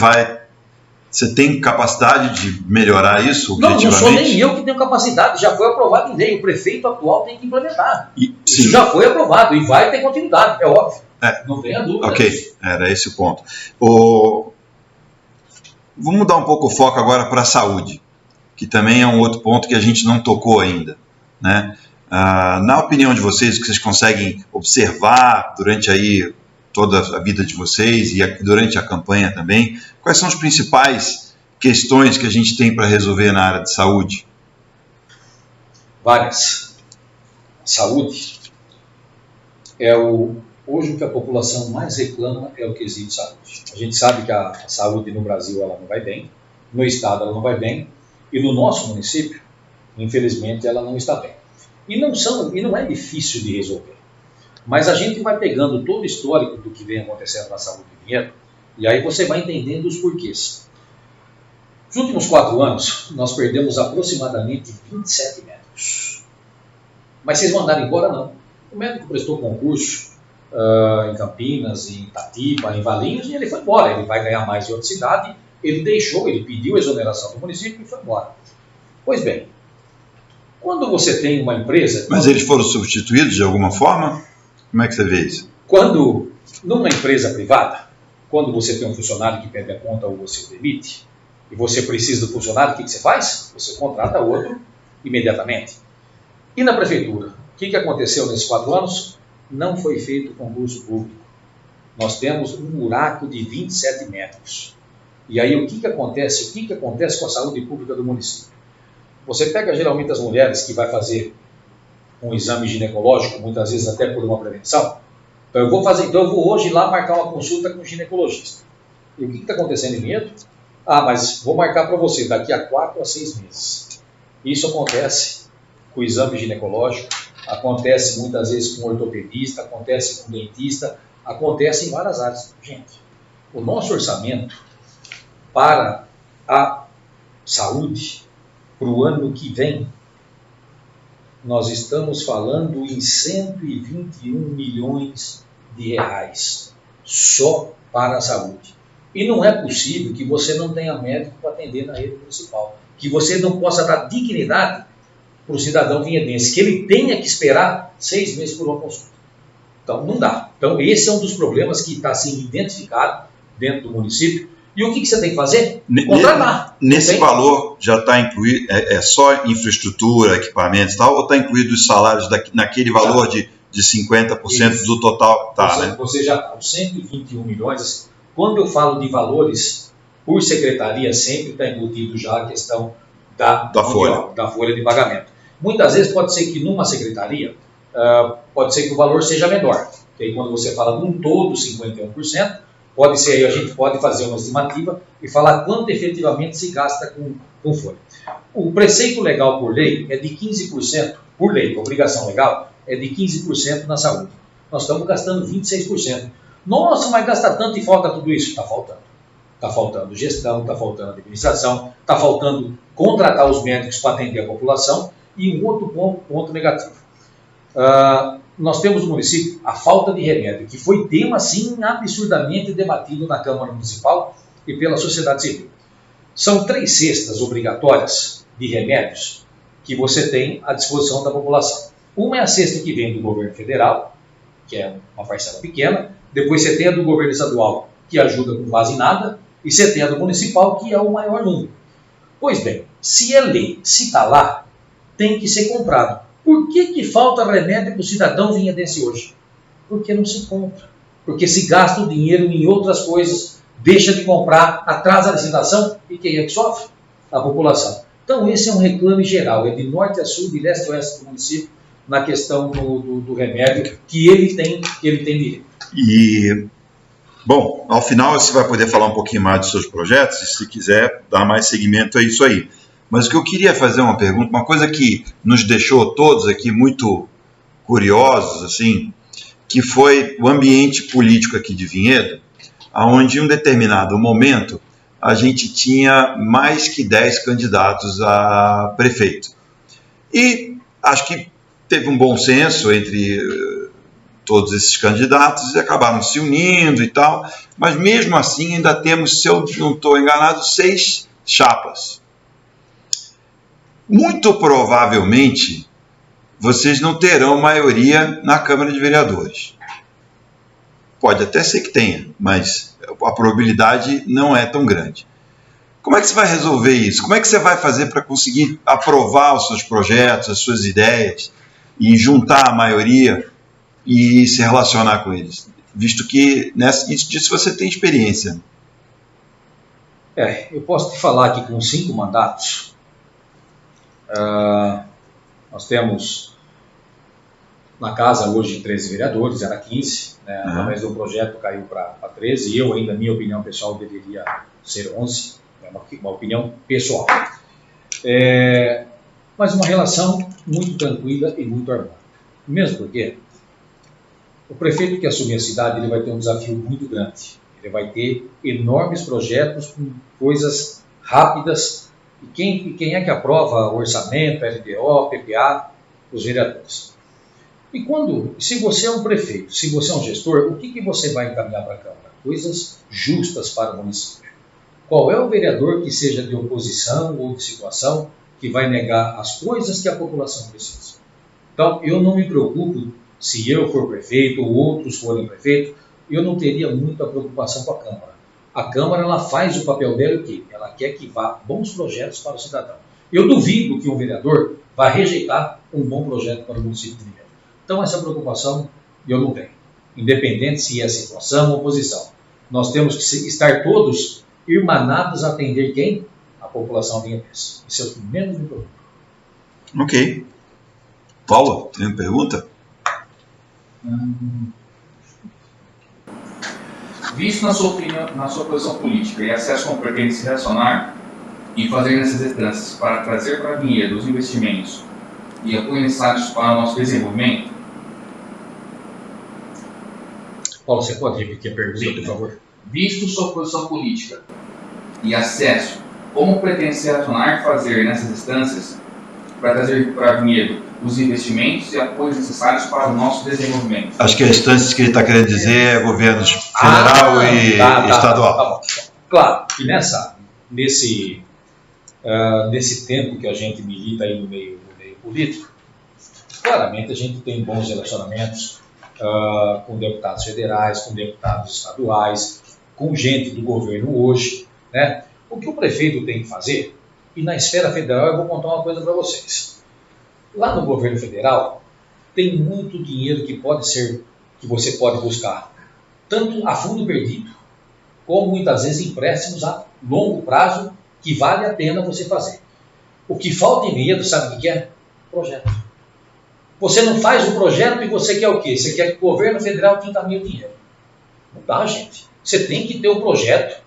tem capacidade de melhorar isso objetivamente? Não sou nem eu que tenho capacidade, já foi aprovado em lei, o prefeito atual tem que implementar. Isso sim. Já foi aprovado e vai ter continuidade, é óbvio. Não tenha dúvida. Ok, era esse o ponto. Vamos mudar um pouco o foco agora para a saúde, que também é um outro ponto que a gente não tocou ainda, né? Na opinião de vocês, o que vocês conseguem observar durante aí toda a vida de vocês e durante a campanha também, quais são as principais questões que a gente tem para resolver na área de saúde? Várias. Saúde hoje o que a população mais reclama é o quesito saúde. A gente sabe que a saúde no Brasil ela não vai bem, no estado ela não vai bem, e no nosso município, infelizmente, ela não está bem. E não é difícil de resolver. Mas a gente vai pegando todo o histórico do que vem acontecendo na saúde de Vinhedo, e aí você vai entendendo os porquês. Nos últimos 4 anos, nós perdemos aproximadamente 27 médicos. Mas vocês mandaram embora, não. O médico prestou concurso em Campinas, em Itatiba, em Valinhos, e ele foi embora. Ele vai ganhar mais em outra cidade. Ele pediu a exoneração do município e foi embora. Pois bem, quando você tem uma empresa... Mas eles foram substituídos de alguma forma? Como é que você vê isso? Quando, numa empresa privada, quando você tem um funcionário que pede a conta ou você o demite, e você precisa do funcionário, o que você faz? Você contrata outro imediatamente. E na prefeitura, o que aconteceu nesses 4 anos? Não foi feito concurso público. Nós temos um buraco de 27 médicos. E aí o que acontece? O que acontece com a saúde pública do município? Você pega geralmente as mulheres que vai fazer um exame ginecológico, muitas vezes até por uma prevenção. Então eu vou hoje lá marcar uma consulta com o ginecologista. E o que está acontecendo em Vinhedo? Mas vou marcar para você daqui a 4 a 6 meses. Isso acontece com o exame ginecológico, acontece muitas vezes com ortopedista, acontece com dentista, acontece em várias áreas. Gente, o nosso orçamento para a saúde para o ano que vem, nós estamos falando em 121 milhões de reais só para a saúde. E não é possível que você não tenha médico para atender na rede municipal, que você não possa dar dignidade para o cidadão vinhedense, que ele tenha que esperar 6 meses por uma consulta. Então, não dá. Então, esse é um dos problemas que está sendo identificado dentro do município. E o que você tem que fazer? Contratar. Nesse valor já está incluído, é só infraestrutura, equipamentos e tal, ou está incluído os salários naquele valor de 50% isso. Do total? Você já está, os 121 milhões, assim, quando eu falo de valores por secretaria, sempre está embutido já a questão da folha. Da folha de pagamento. Muitas vezes pode ser que numa secretaria, pode ser que o valor seja menor. Que aí quando você fala de um todo, 51%, pode ser aí a gente pode fazer uma estimativa e falar quanto efetivamente se gasta com folha. O preceito legal por lei é de 15%, por lei, obrigação legal, é de 15% na saúde. Nós estamos gastando 26%. Nossa, mas gasta tanto e falta tudo isso? Está faltando. Está faltando gestão, está faltando administração, está faltando contratar os médicos para atender a população. E um outro ponto negativo. Nós temos no município a falta de remédio, que foi tema, sim, absurdamente debatido na Câmara Municipal e pela sociedade civil. São 3 cestas obrigatórias de remédios que você tem à disposição da população. Uma é a cesta que vem do governo federal, que é uma parcela pequena. Depois você tem a do governo estadual, que ajuda com quase nada. E você tem a do municipal, que é o maior número. Pois bem, se é lei, se está lá, tem que ser comprado. Por que falta remédio para o cidadão vinhedense hoje? Porque não se compra. Porque se gasta o dinheiro em outras coisas, deixa de comprar, atrasa a licitação e quem é que sofre? A população. Então esse é um reclame geral, é de norte a sul, de leste a oeste do município, na questão do remédio que ele tem direito. E, bom, ao final você vai poder falar um pouquinho mais dos seus projetos, e se quiser dar mais seguimento a isso aí. Mas o que eu queria fazer uma pergunta, uma coisa que nos deixou todos aqui muito curiosos, assim, que foi o ambiente político aqui de Vinhedo, onde em um determinado momento a gente tinha mais que 10 candidatos a prefeito. E acho que teve um bom senso entre todos esses candidatos e acabaram se unindo e tal, mas mesmo assim ainda temos, se eu não estou enganado, 6 chapas. Muito provavelmente, vocês não terão maioria na Câmara de Vereadores. Pode até ser que tenha, mas a probabilidade não é tão grande. Como é que você vai resolver isso? Como é que você vai fazer para conseguir aprovar os seus projetos, as suas ideias, e juntar a maioria e se relacionar com eles? Visto que disso você tem experiência. Eu posso te falar que com 5 mandatos, nós temos na casa hoje 13 vereadores, era 15, né? Através do projeto caiu para 13, e eu ainda, minha opinião pessoal, deveria ser 11, é uma opinião pessoal. Mas uma relação muito tranquila e muito harmônica. Mesmo porque o prefeito que assumir a cidade, ele vai ter um desafio muito grande. Ele vai ter enormes projetos com coisas rápidas. E quem é que aprova o orçamento, LDO, PPA? Os vereadores. E se você é um prefeito, se você é um gestor, o que você vai encaminhar para a Câmara? Coisas justas para o município. Qual é o vereador que seja de oposição ou de situação que vai negar as coisas que a população precisa? Então, eu não me preocupo se eu for prefeito ou outros forem prefeito, eu não teria muita preocupação com a Câmara. A Câmara, ela faz o papel dela o quê? Ela quer que vá bons projetos para o cidadão. Eu duvido que um vereador vá rejeitar um bom projeto para o município de Vinhedo. Então, essa preocupação eu não tenho. Independente se é situação ou oposição. Nós temos que estar todos irmanados a atender quem? A população vinhedense. Isso é o que menos me preocupa. Ok. Paulo, tem uma pergunta? Visto na sua opinião, na sua posição política e acesso como pretende se relacionar e fazer nessas instâncias para trazer para Vinhedo os investimentos e apoio necessários para o nosso desenvolvimento? Paulo, você pode repetir a pergunta, por favor? Visto sua posição política e acesso, como pretende se relacionar e fazer nessas instâncias para trazer para Vinhedo os investimentos e apoios necessários para o nosso desenvolvimento? Acho que as instâncias que ele está querendo dizer é governos federal e estadual. Tá bom. Claro, e nesse tempo que a gente milita aí no meio político, claramente a gente tem bons relacionamentos com deputados federais, com deputados estaduais, com gente do governo hoje, né? O que o prefeito tem que fazer, e na esfera federal eu vou contar uma coisa para vocês. Lá no governo federal, tem muito dinheiro que você pode buscar, tanto a fundo perdido, como muitas vezes empréstimos a longo prazo, que vale a pena você fazer. O que falta em Vinhedo, sabe o que é? Projeto. Você não faz o projeto e você quer o quê? Você quer que o governo federal te encaminhe o dinheiro. Não dá, gente. Você tem que ter um projeto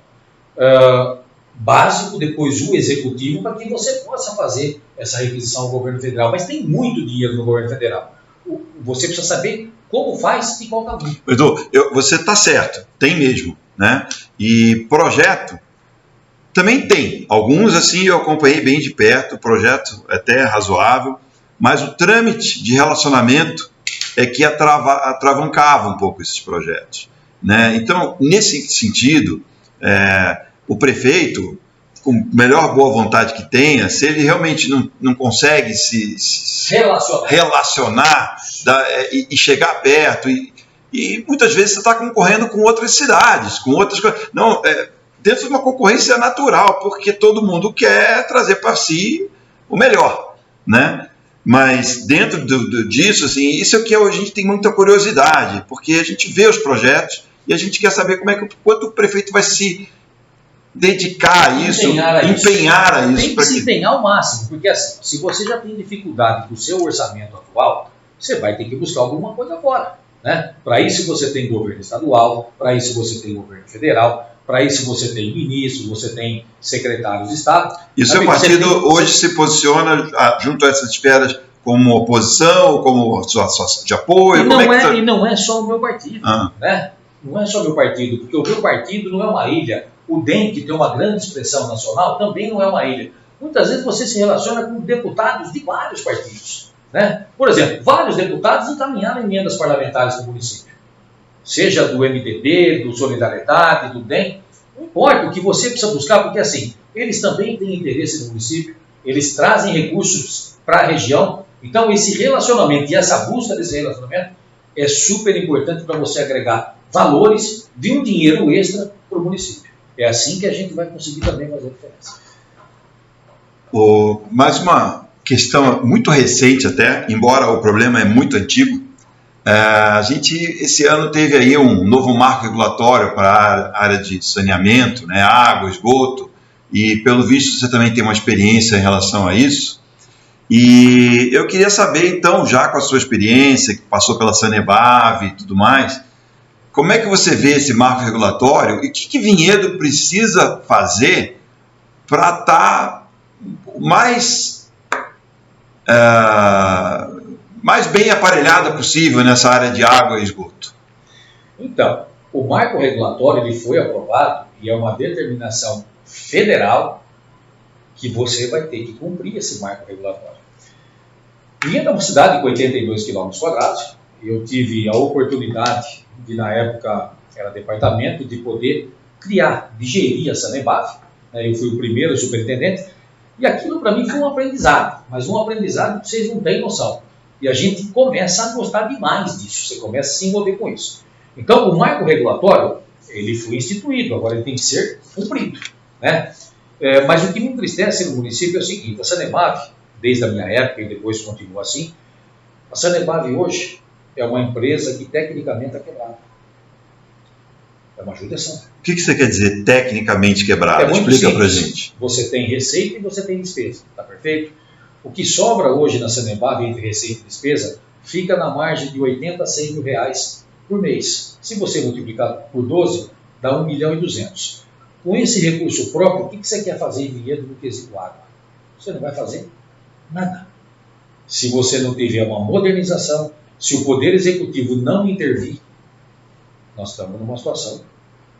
básico, depois o executivo, para que você possa fazer essa requisição ao governo federal. Mas tem muito dinheiro no governo federal. Você precisa saber como faz e qual caminho. Edu, você está certo, tem mesmo, né? E projeto também tem. Alguns, assim, eu acompanhei bem de perto, projeto até razoável, mas o trâmite de relacionamento é que atravancava um pouco esses projetos, né? Então, nesse sentido, o prefeito, com melhor boa vontade que tenha, se ele realmente não consegue se relacionar e chegar perto, e muitas vezes você está concorrendo com outras cidades, com outras coisas. Não, dentro de uma concorrência natural, porque todo mundo quer trazer para si o melhor, né? Mas dentro disso, assim, isso é que a gente tem muita curiosidade, porque a gente vê os projetos e a gente quer saber quanto o prefeito vai se dedicar a isso, empenhar a isso. Tem que se empenhar ao máximo, porque assim, se você já tem dificuldade com o seu orçamento atual, você vai ter que buscar alguma coisa fora, né? Para isso você tem governo estadual, para isso você tem governo federal, para isso você tem ministros, você tem secretários de Estado. E o seu partido hoje se posiciona junto a essas esferas como oposição, como de apoio? E não é só o meu partido, né? Não é só o meu partido, porque o meu partido não é uma ilha. O DEM, que tem uma grande expressão nacional, também não é uma ilha. Muitas vezes você se relaciona com deputados de vários partidos, né? Por exemplo, vários deputados encaminharam emendas parlamentares no município. Seja do MDB, do Solidariedade, do DEM, não importa. O que você precisa buscar, porque assim, eles também têm interesse no município, eles trazem recursos para a região. Então esse relacionamento e essa busca desse relacionamento é super importante para você agregar valores de um dinheiro extra para o município. É assim que a gente vai conseguir também fazer a diferença. Mais uma questão muito recente até, embora o problema é muito antigo. A gente esse ano teve aí um novo marco regulatório para a área de saneamento, né, água, esgoto, e pelo visto você também tem uma experiência em relação a isso. E eu queria saber então, já com a sua experiência, que passou pela Sanebave e tudo mais, como é que você vê esse marco regulatório e o que Vinhedo precisa fazer para estar mais bem aparelhada possível nessa área de água e esgoto? Então, o marco regulatório ele foi aprovado e é uma determinação federal que você vai ter que cumprir esse marco regulatório. Vinhedo é uma cidade com 82 km². Eu tive a oportunidade de, na época, era departamento, de poder criar, de gerir a Sanebave. Eu fui o primeiro superintendente e aquilo para mim foi um aprendizado, mas um aprendizado que vocês não têm noção. E a gente começa a gostar demais disso, você começa a se envolver com isso. Então, o marco regulatório, ele foi instituído, agora ele tem que ser cumprido, né? Mas o que me entristece no município é o seguinte: a Sanebave, desde a minha época e depois continua assim, a Sanebave hoje é uma empresa que tecnicamente é quebrada. É uma judiação. O que você quer dizer tecnicamente quebrada? Explica para a gente. Você tem receita e você tem despesa, tá perfeito? O que sobra hoje na Sanebave entre receita e despesa fica na margem de 80 a 100 mil reais por mês. Se você multiplicar por 12, dá 1.200.000. Com esse recurso próprio, o que você quer fazer em Vinhedo no quesito água? Você não vai fazer nada. Se você não tiver uma modernização, se o Poder Executivo não intervir, nós estamos numa situação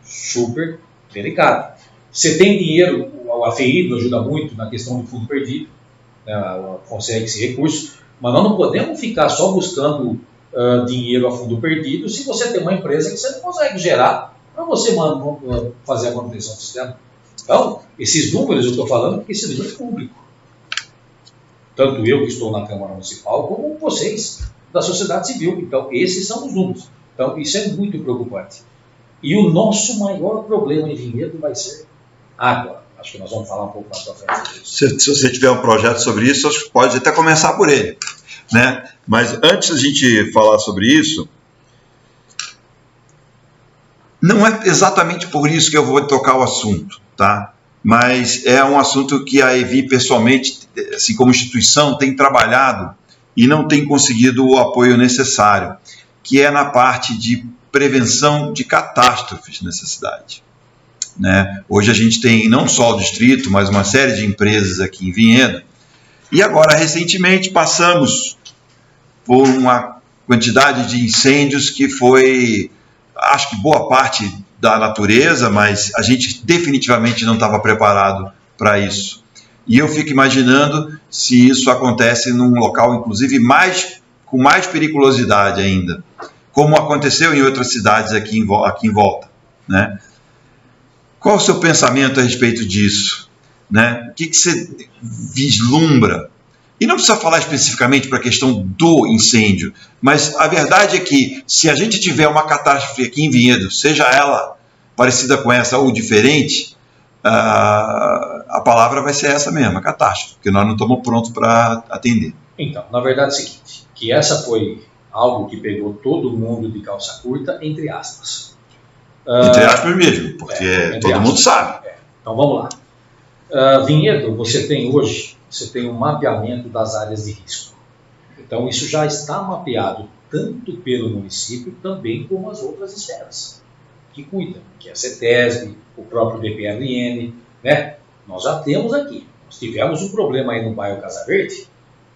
super delicada. Você tem dinheiro, a FEI nos ajuda muito na questão do fundo perdido, né, consegue esse recurso, mas nós não podemos ficar só buscando dinheiro a fundo perdido se você tem uma empresa que você não consegue gerar para você fazer a manutenção do sistema. Então, esses números eu estou falando porque esse número é público. Tanto eu que estou na Câmara Municipal, como vocês da sociedade civil. Então, esses são os números. Então, isso é muito preocupante. E o nosso maior problema em Vinhedo vai ser água. Acho que nós vamos falar um pouco mais para frente sobre isso. Se você tiver um projeto sobre isso, acho que pode até começar por ele, né? Mas antes da gente falar sobre isso, não é exatamente por isso que eu vou tocar o assunto, tá? mas é um assunto que a EVI pessoalmente, assim como instituição, tem trabalhado e não tem conseguido o apoio necessário, que é na parte de prevenção de catástrofes nessa cidade. Né? Hoje a gente tem não só o distrito, mas uma série de empresas aqui em Vinhedo, e agora recentemente passamos por uma quantidade de incêndios que foi, acho que boa parte da natureza, mas a gente definitivamente não estava preparado para isso. E eu fico imaginando se isso acontece num local, inclusive, com mais periculosidade ainda, como aconteceu em outras cidades aqui em volta. Né? Qual o seu pensamento a respeito disso? Né? O que você vislumbra? E não precisa falar especificamente para a questão do incêndio, mas a verdade é que se a gente tiver uma catástrofe aqui em Vinhedo, seja ela parecida com essa ou diferente, a palavra vai ser essa mesma, catástrofe, porque nós não estamos prontos para atender. Então, na verdade é o seguinte, que essa foi algo que pegou todo mundo de calça curta, entre aspas. Entre aspas mesmo, porque todo mundo sabe. Então vamos lá. Vinhedo, você tem um mapeamento das áreas de risco. Então isso já está mapeado tanto pelo município, também como as outras esferas que cuidam, que é a CETESB, o próprio DPRN, né? Nós já temos aqui. Nós tivemos um problema aí no bairro Casa Verde,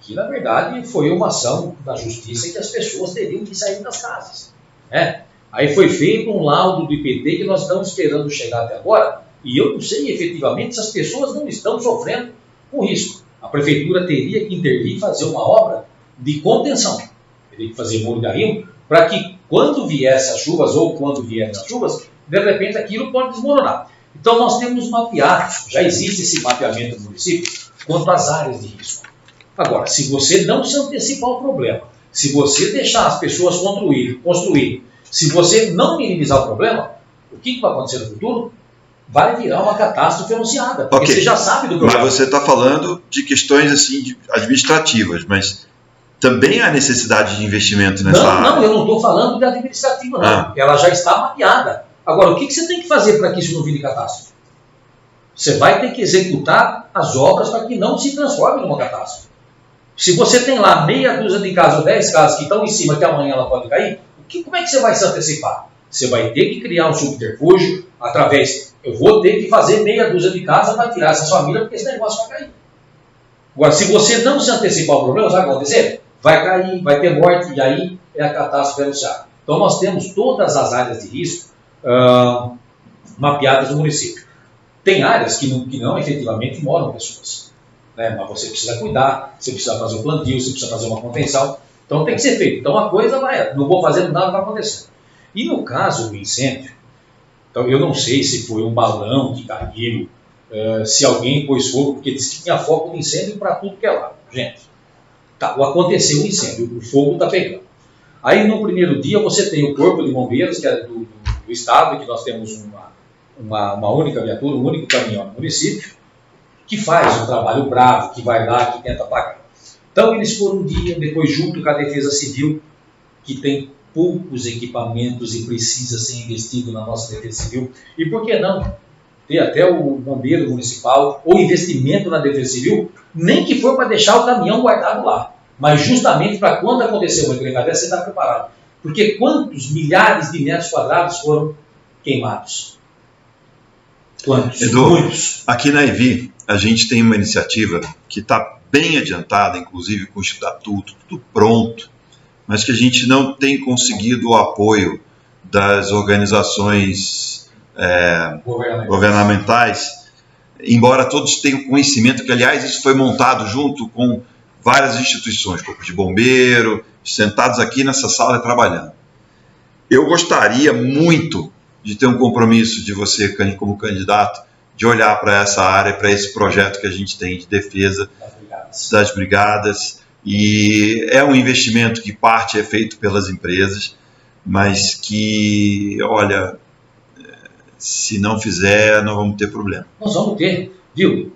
que na verdade foi uma ação da justiça que as pessoas teriam que sair das casas. Né? Aí foi feito um laudo do IPT que nós estamos esperando chegar até agora, e eu não sei efetivamente se as pessoas não estão sofrendo com risco. A prefeitura teria que intervir e fazer uma obra de contenção. Teria que fazer muro de arrimo para que quando viessem as chuvas ou quando vierem as chuvas, de repente aquilo pode desmoronar. Então nós temos mapeado, já existe esse mapeamento no município quanto às áreas de risco. Agora, se você não se antecipar ao problema, se você deixar as pessoas construírem, se você não minimizar o problema, o que vai acontecer no futuro? Vai virar uma catástrofe anunciada, porque você já sabe do problema. Mas você está falando de questões assim, administrativas, mas também há necessidade de investimento nessa área. Não, eu não estou falando de administrativa, não. Ela já está mapeada. Agora, o que você tem que fazer para que isso não vire catástrofe? Você vai ter que executar as obras para que não se transforme numa catástrofe. Se você tem lá meia dúzia de casas ou 10 casas que estão em cima, que amanhã ela pode cair, como é que você vai se antecipar? Você vai ter que criar um subterfúgio através... Eu vou ter que fazer meia dúzia de casas para tirar essa família, porque esse negócio vai cair. Agora, se você não se antecipar ao problema, sabe o que vai acontecer? Vai cair, vai ter morte, e aí é a catástrofe anunciada. Então, nós temos todas as áreas de risco mapeadas no município. Tem áreas que não efetivamente moram pessoas. Né? Mas você precisa cuidar, você precisa fazer um plantio, você precisa fazer uma contenção. Então, tem que ser feito. Então, a coisa vai... Não vou fazer nada, vai acontecer. E no caso do incêndio, então, eu não sei se foi um balão que caiu, se alguém pôs fogo, porque disse que tinha foco de incêndio para tudo que é lá. Gente, aconteceu um incêndio, o fogo está pegando. Aí, no primeiro dia, você tem o corpo de bombeiros, que é do estado, que nós temos uma única viatura, um único caminhão no município, que faz um trabalho bravo, que vai lá, que tenta apagar. Então, eles foram um dia, depois junto com a Defesa Civil, que tem poucos equipamentos e precisa ser investido na nossa Defesa Civil. E por que não ter até o bombeiro municipal ou investimento na Defesa Civil, nem que for para deixar o caminhão guardado lá, mas justamente para quando acontecer uma brincadeira, você está preparado. Porque quantos milhares de metros quadrados foram queimados? Quantos? Edu, muitos. Aqui na EVI, a gente tem uma iniciativa que está bem adiantada, inclusive com o estatuto, tudo pronto, mas que a gente não tem conseguido o apoio das organizações governamentais, embora todos tenham conhecimento que, aliás, isso foi montado junto com várias instituições, corpo de bombeiro, sentados aqui nessa sala trabalhando. Eu gostaria muito de ter um compromisso de você, como candidato, de olhar para essa área, para esse projeto que a gente tem de defesa das brigadas. E é um investimento que parte é feito pelas empresas, mas que, olha, se não fizer, nós vamos ter problema. Nós vamos ter, viu?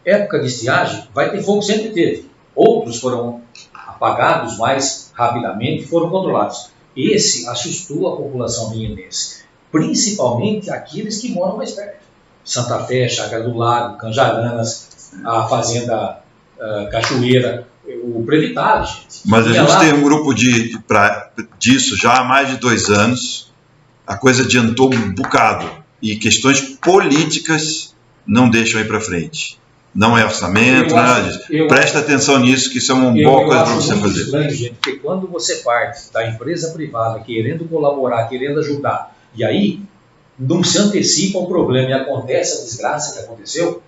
Época de estiagem, vai ter fogo, sempre teve. Outros foram apagados mais rapidamente, foram controlados. Esse assustou a população vinhedense, principalmente aqueles que moram mais perto. Santa Fé, Chácara do Lago, Canjaranas, a Fazenda Cachoeira, o Previtário, gente. Mas a gente tem um grupo disso já há mais de 2 anos. A coisa adiantou um bocado. E questões políticas não deixam ir para frente. Não é orçamento, nada disso. Presta atenção nisso, que isso é uma boa coisa para você fazer. Estranho, gente, porque quando você parte da empresa privada querendo colaborar, querendo ajudar, e aí não se antecipa o problema e acontece a desgraça que aconteceu,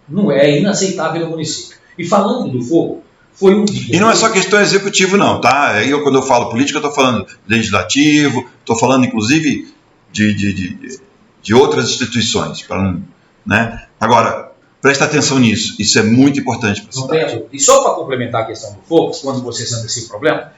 não é inaceitável no município. E falando do fogo, foi um dia. E não é só questão executiva, não, tá? Quando eu falo política, eu estou falando legislativo, estou falando inclusive de outras instituições. Né? Agora, presta atenção nisso, isso é muito importante para a cidade. E só para complementar a questão do fogo, quando você se antecipa o problema,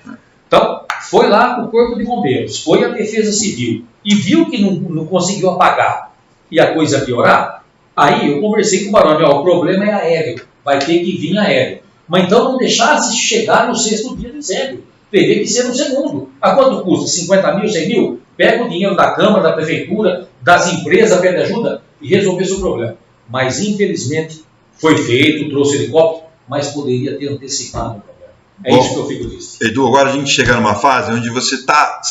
então, foi lá o Corpo de Bombeiros, foi a Defesa Civil, e viu que não conseguiu apagar e a coisa piorar, aí eu conversei com o Baroni, o problema é aéreo, vai ter que vir aéreo. Mas então não deixasse chegar no 6º dia de incêndio, teria que ser no 2º. A quanto custa? 50 mil, 100 mil? Pega o dinheiro da Câmara, da Prefeitura, das empresas, pede ajuda e resolver seu problema. Mas infelizmente foi feito, trouxe helicóptero, mas poderia ter antecipado o problema. É isso que eu fico disso. Edu, agora a gente chega numa fase onde você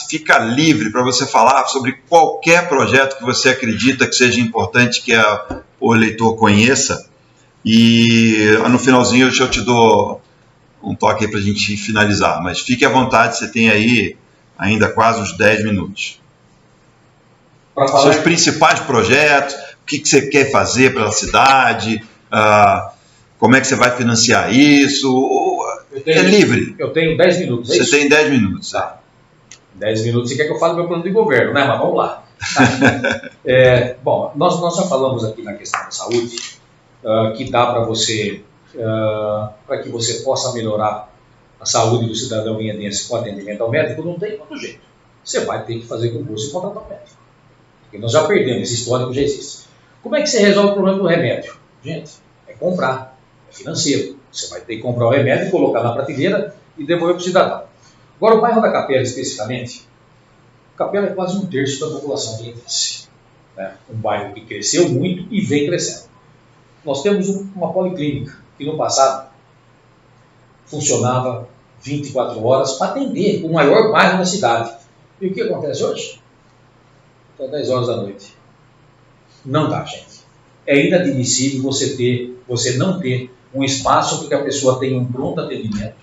fica livre para você falar sobre qualquer projeto que você acredita que seja importante que o eleitor conheça. E no finalzinho eu te dou um toque aí para a gente finalizar. Mas fique à vontade, você tem aí ainda quase uns 10 minutos. Seus principais projetos, o que você quer fazer pela cidade, como é que você vai financiar isso. É livre. Eu tenho 10 minutos. Você tem 10 minutos. Tá. 10 minutos você quer que eu fale do meu plano de governo, né? Mas vamos lá. Bom, nós já falamos aqui na questão da saúde, que dá para você, para que você possa melhorar a saúde do cidadão com atendimento ao médico, não tem outro jeito. Você vai ter que fazer concurso e contratar um médico. Porque nós já perdemos, esse histórico já existe. Como é que você resolve o problema do remédio? Gente, é comprar, é financeiro. Você vai ter que comprar o remédio, colocar na prateleira e devolver para o cidadão. Agora, o bairro da Capela, especificamente, Capela é quase 1/3 da população de Lindense. Né? Um bairro que cresceu muito e vem crescendo. Nós temos uma policlínica que no passado funcionava 24 horas para atender o maior bairro da cidade. E o que acontece hoje? Até 10 horas da noite. Não dá, gente. É inadmissível você não ter um espaço para que a pessoa tenha um pronto atendimento.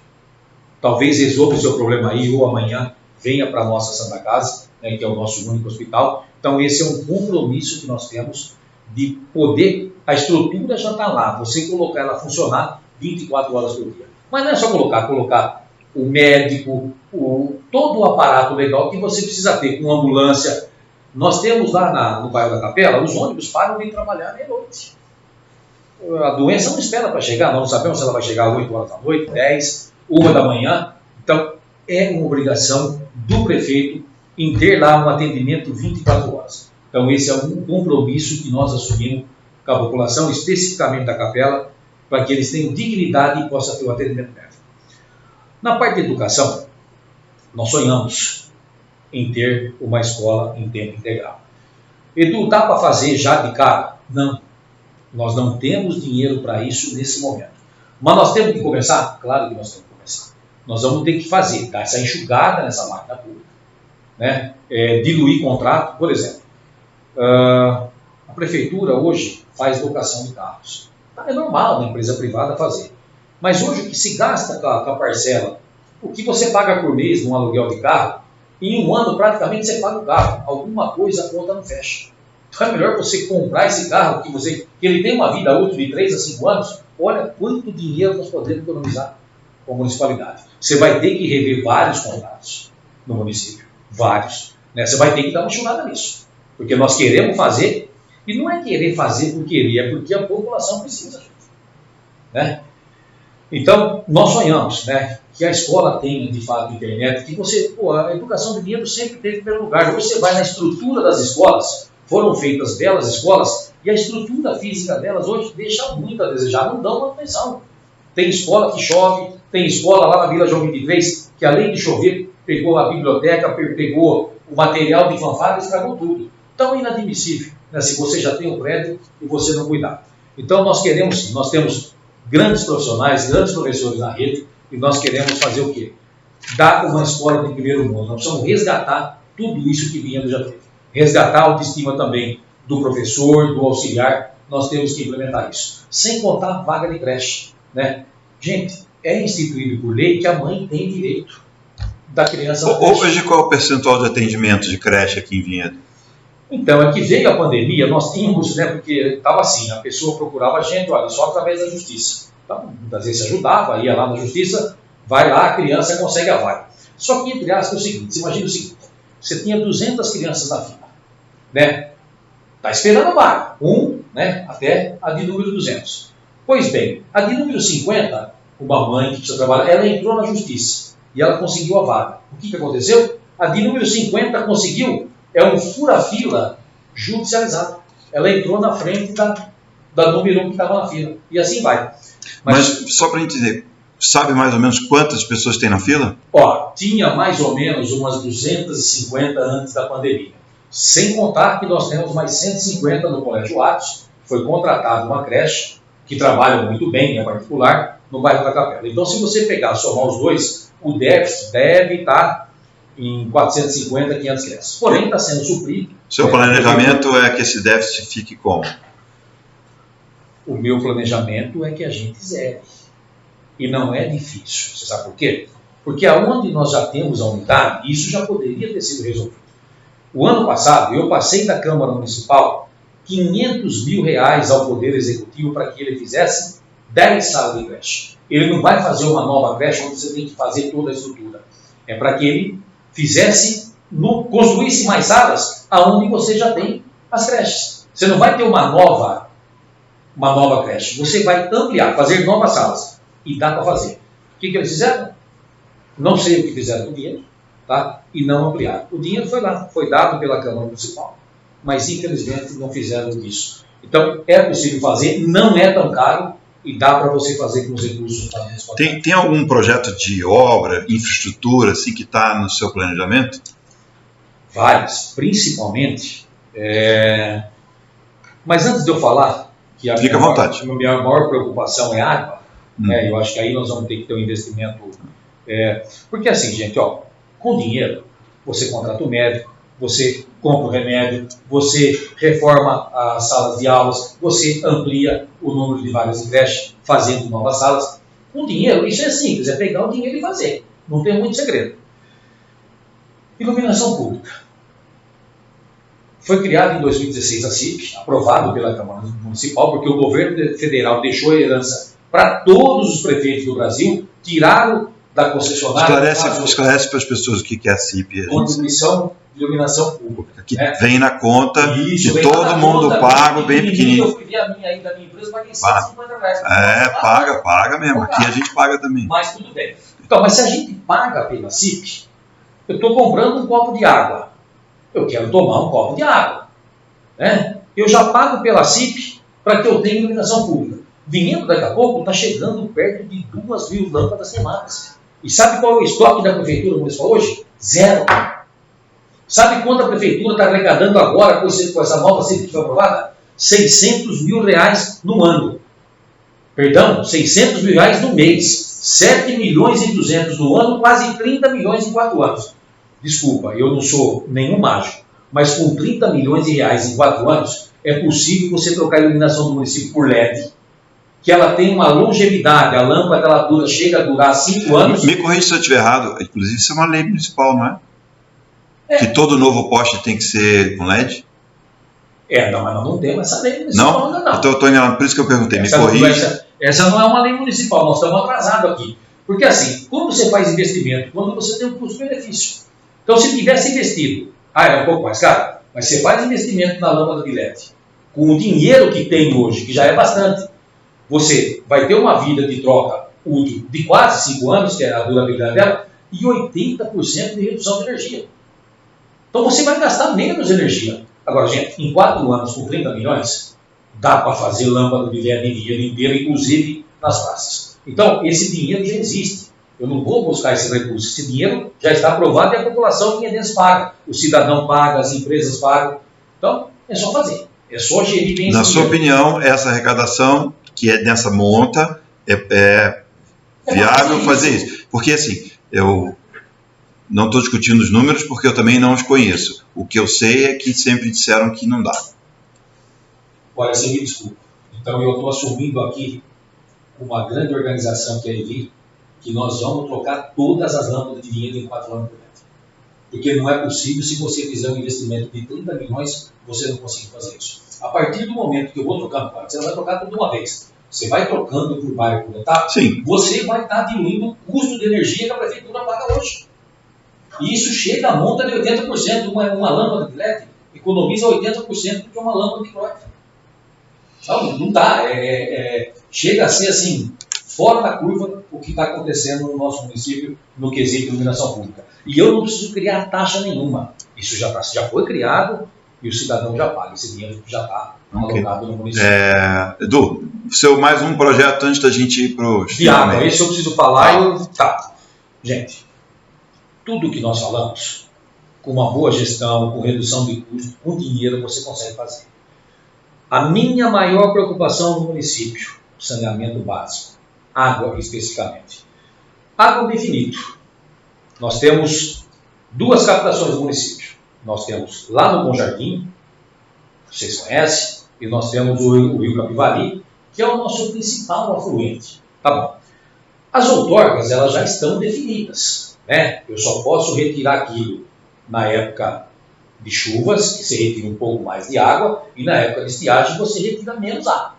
Talvez resolva o seu problema aí, ou amanhã venha para a nossa Santa Casa, né, que é o nosso único hospital. Então esse é um compromisso que nós temos de poder, a estrutura já está lá, você colocar ela funcionar 24 horas por dia. Mas não é só colocar o médico, todo o aparato legal que você precisa ter, com ambulância. Nós temos lá no bairro da Capela, os ônibus param de ir trabalhar meia-noite. A doença não espera para chegar, nós não sabemos se ela vai chegar às 8 horas da noite, 10, 1 da manhã. Então, é uma obrigação do prefeito em ter lá um atendimento 24 horas. Então, esse é um compromisso que nós assumimos com a população, especificamente da Capela, para que eles tenham dignidade e possam ter o atendimento médico. Na parte de educação, nós sonhamos em ter uma escola em tempo integral. Edu, dá para fazer já de cara? Não. Nós não temos dinheiro para isso nesse momento. Mas nós temos que começar? Claro que nós temos que começar. Nós vamos ter que fazer, dar essa enxugada nessa máquina pública. Né? Diluir contrato, por exemplo. A prefeitura hoje faz locação de carros. É normal na empresa privada fazer. Mas hoje o que se gasta com a parcela, o que você paga por mês num aluguel de carro, em um ano praticamente você paga o carro. Alguma coisa a conta não fecha. Então é melhor você comprar esse carro que ele tem uma vida útil de 3 a 5 anos. Olha quanto dinheiro nós podemos economizar com a municipalidade. Você vai ter que rever vários contratos no município. Vários. Né? Você vai ter que dar uma chulada nisso. Porque nós queremos fazer, e não é querer fazer por querer, é porque a população precisa. Né? Então, nós sonhamos, né, que a escola tenha, de fato, internet, que a educação de dinheiro sempre teve em primeiro lugar. Hoje você vai na estrutura das escolas, foram feitas belas escolas, e a estrutura física delas hoje deixa muito a desejar, não dão manutenção. Tem escola que chove, tem escola lá na Vila João 23, que além de chover, pegou a biblioteca, pegou o material de fanfarra e estragou tudo. Então é inadmissível né, se você já tem um prédio e você não cuidar. Então nós temos grandes profissionais, grandes professores na rede, e nós queremos fazer o quê? Dar uma escola de primeiro mundo. Nós precisamos resgatar tudo isso que Vinhedo já teve. Resgatar a autoestima também do professor, do auxiliar. Nós temos que implementar isso. Sem contar a vaga de creche, né? Gente, é instituído por lei que a mãe tem direito da criança na creche. Hoje, qual é o percentual de atendimento de creche aqui em Vinhedo? Então, é que veio a pandemia, nós tínhamos, né, porque estava assim, a pessoa procurava a gente, olha, só através da justiça. Então, muitas vezes se ajudava, ia lá na justiça, vai lá, a criança consegue a vaga. Só que, entre aspas, é o seguinte, você imagina o seguinte, você tinha 200 crianças na fila, né? Está esperando a vaga, né, até a de número 200. Pois bem, a de número 50, uma mãe que precisa trabalhar, ela entrou na justiça e ela conseguiu a vaga. O que aconteceu? A de número 50 conseguiu, é um fura-fila judicializado. Ela entrou na frente da número 1 que estava na fila. E assim vai. Mas só para a gente entender, sabe mais ou menos quantas pessoas tem na fila? Ó, tinha mais ou menos umas 250 antes da pandemia. Sem contar que nós temos mais 150 no Colégio Atos. Foi contratada uma creche que trabalha muito bem, em particular, no bairro da Capela. Então, se você pegar, somar os dois, o déficit deve estar em 450, 500 crianças. Porém, está sendo suprido. Seu planejamento é que esse déficit fique como? O meu planejamento é que a gente zere. E não é difícil. Você sabe por quê? Porque aonde nós já temos a unidade, isso já poderia ter sido resolvido. O ano passado, eu passei da Câmara Municipal R$500 mil ao Poder Executivo para que ele fizesse 10 salas de creche. Ele não vai fazer uma nova creche onde você tem que fazer toda a estrutura. É para que ele fizesse, construísse mais salas aonde você já tem as creches. Você não vai ter uma nova creche. Você vai ampliar, fazer novas salas. E dá para fazer. O que eles fizeram? Não sei o que fizeram com o dinheiro, tá? E não ampliaram. O dinheiro foi lá, foi dado pela Câmara Municipal, mas infelizmente não fizeram isso. Então é possível fazer, não é tão caro e dá para você fazer com os recursos. Tem algum projeto de obra, infraestrutura, assim, que está no seu planejamento? Vários, principalmente. Mas antes de eu falar que a minha maior preocupação é água, né, eu acho que aí nós vamos ter que ter um investimento. Porque assim, gente, ó, com dinheiro, você contrata o médico, você compra o remédio, você reforma as salas de aulas, você amplia o número de vagas de creche, fazendo novas salas. Com dinheiro, isso é simples, é pegar o dinheiro e fazer. Não tem muito segredo. Iluminação pública. Foi criado em 2016 a CIP, aprovado pela Câmara Municipal, porque o governo federal deixou a herança para todos os prefeitos do Brasil, tiraram da concessionária... Esclarece para as pessoas o que é a CIP. Contribuição de iluminação pública. Que vem na conta, que todo mundo paga, bem pequenininho. Eu fui a minha empresa, paguei R$150. Paga mesmo. Aqui a gente paga também. Mas tudo bem. Então, mas se a gente paga pela CIP, eu estou comprando um copo de água. Eu quero tomar um copo de água. Né? Eu já pago pela CIP para que eu tenha iluminação pública. Vinhedo, daqui a pouco, está chegando perto de 2.000 lâmpadas queimadas. E sabe qual é o estoque da Prefeitura Municipal hoje? 0. Sabe quanto a Prefeitura está arrecadando agora com essa nova CIP que foi aprovada? R$600 mil no ano. Perdão, R$600 mil no mês. 7 milhões e 200 no ano, quase 30 milhões em 4 anos. Desculpa, eu não sou nenhum mágico, mas com 30 milhões de reais em 4 anos, é possível você trocar a iluminação do município por LED, que ela tem uma longevidade, a lâmpada ela chega a durar 5 anos. Me corrija se eu estiver errado, inclusive isso é uma lei municipal, não é? Que todo novo poste tem que ser com LED? Não, mas nós não temos essa lei municipal ainda não. Então eu estou enganado, por isso que eu perguntei, me corrija. Essa não é uma lei municipal, nós estamos atrasados aqui. Porque assim, quando você faz investimento, quando você tem um custo-benefício. Então se tivesse investido, é um pouco mais caro, mas você faz investimento na lâmpada de LED, com o dinheiro que tem hoje, que já é bastante, você vai ter uma vida de troca útil de quase 5 anos, que é a durabilidade dela, e 80% de redução de energia. Então você vai gastar menos energia. Agora, gente, em 4 anos com 30 milhões, dá para fazer lâmpada de LED em dia inteiro, inclusive nas praças. Então, esse dinheiro já existe. Eu não vou buscar esse recurso. Esse dinheiro já está aprovado e a população vinhedense paga. O cidadão paga, as empresas pagam. Então, é só fazer. É só gerir bem. Na sua opinião, essa arrecadação, que é nessa monta, é viável fazer isso? Porque, assim, eu não estou discutindo os números porque eu também não os conheço. O que eu sei é que sempre disseram que não dá. Olha, você me desculpa. Então, eu estou assumindo aqui uma grande organização que é a EVI, que nós vamos trocar todas as lâmpadas de dinheiro em 4 anos. Porque não é possível, se você fizer um investimento de 30 milhões, você não conseguir fazer isso. A partir do momento que eu vou trocar no quarto, você não vai trocar tudo de uma vez. Você vai trocando por bairro, por etapa, você vai estar diluindo o custo de energia que a prefeitura paga hoje. E isso chega a monta de 80%. Uma lâmpada de LED economiza 80% do que uma lâmpada de cloro. Não dá. Chega a ser assim, fora da curva o que está acontecendo no nosso município no quesito de iluminação pública. E eu não preciso criar taxa nenhuma. Isso já foi criado e o cidadão já paga. Esse dinheiro já está alocado no município. Edu, mais um projeto antes da gente ir para os... Viável, esse eu preciso falar. Tá. Gente, tudo que nós falamos, com uma boa gestão, com redução de custo, com dinheiro você consegue fazer. A minha maior preocupação no município, saneamento básico, água especificamente. Água bem finito. Nós temos 2 captações do município. Nós temos lá no Bom Jardim, vocês conhecem, e nós temos o Rio Capivari, que é o nosso principal afluente. Tá bom. As outorgas, elas já estão definidas, né? Eu só posso retirar aquilo na época de chuvas, que você retira um pouco mais de água, e na época de estiagem você retira menos água,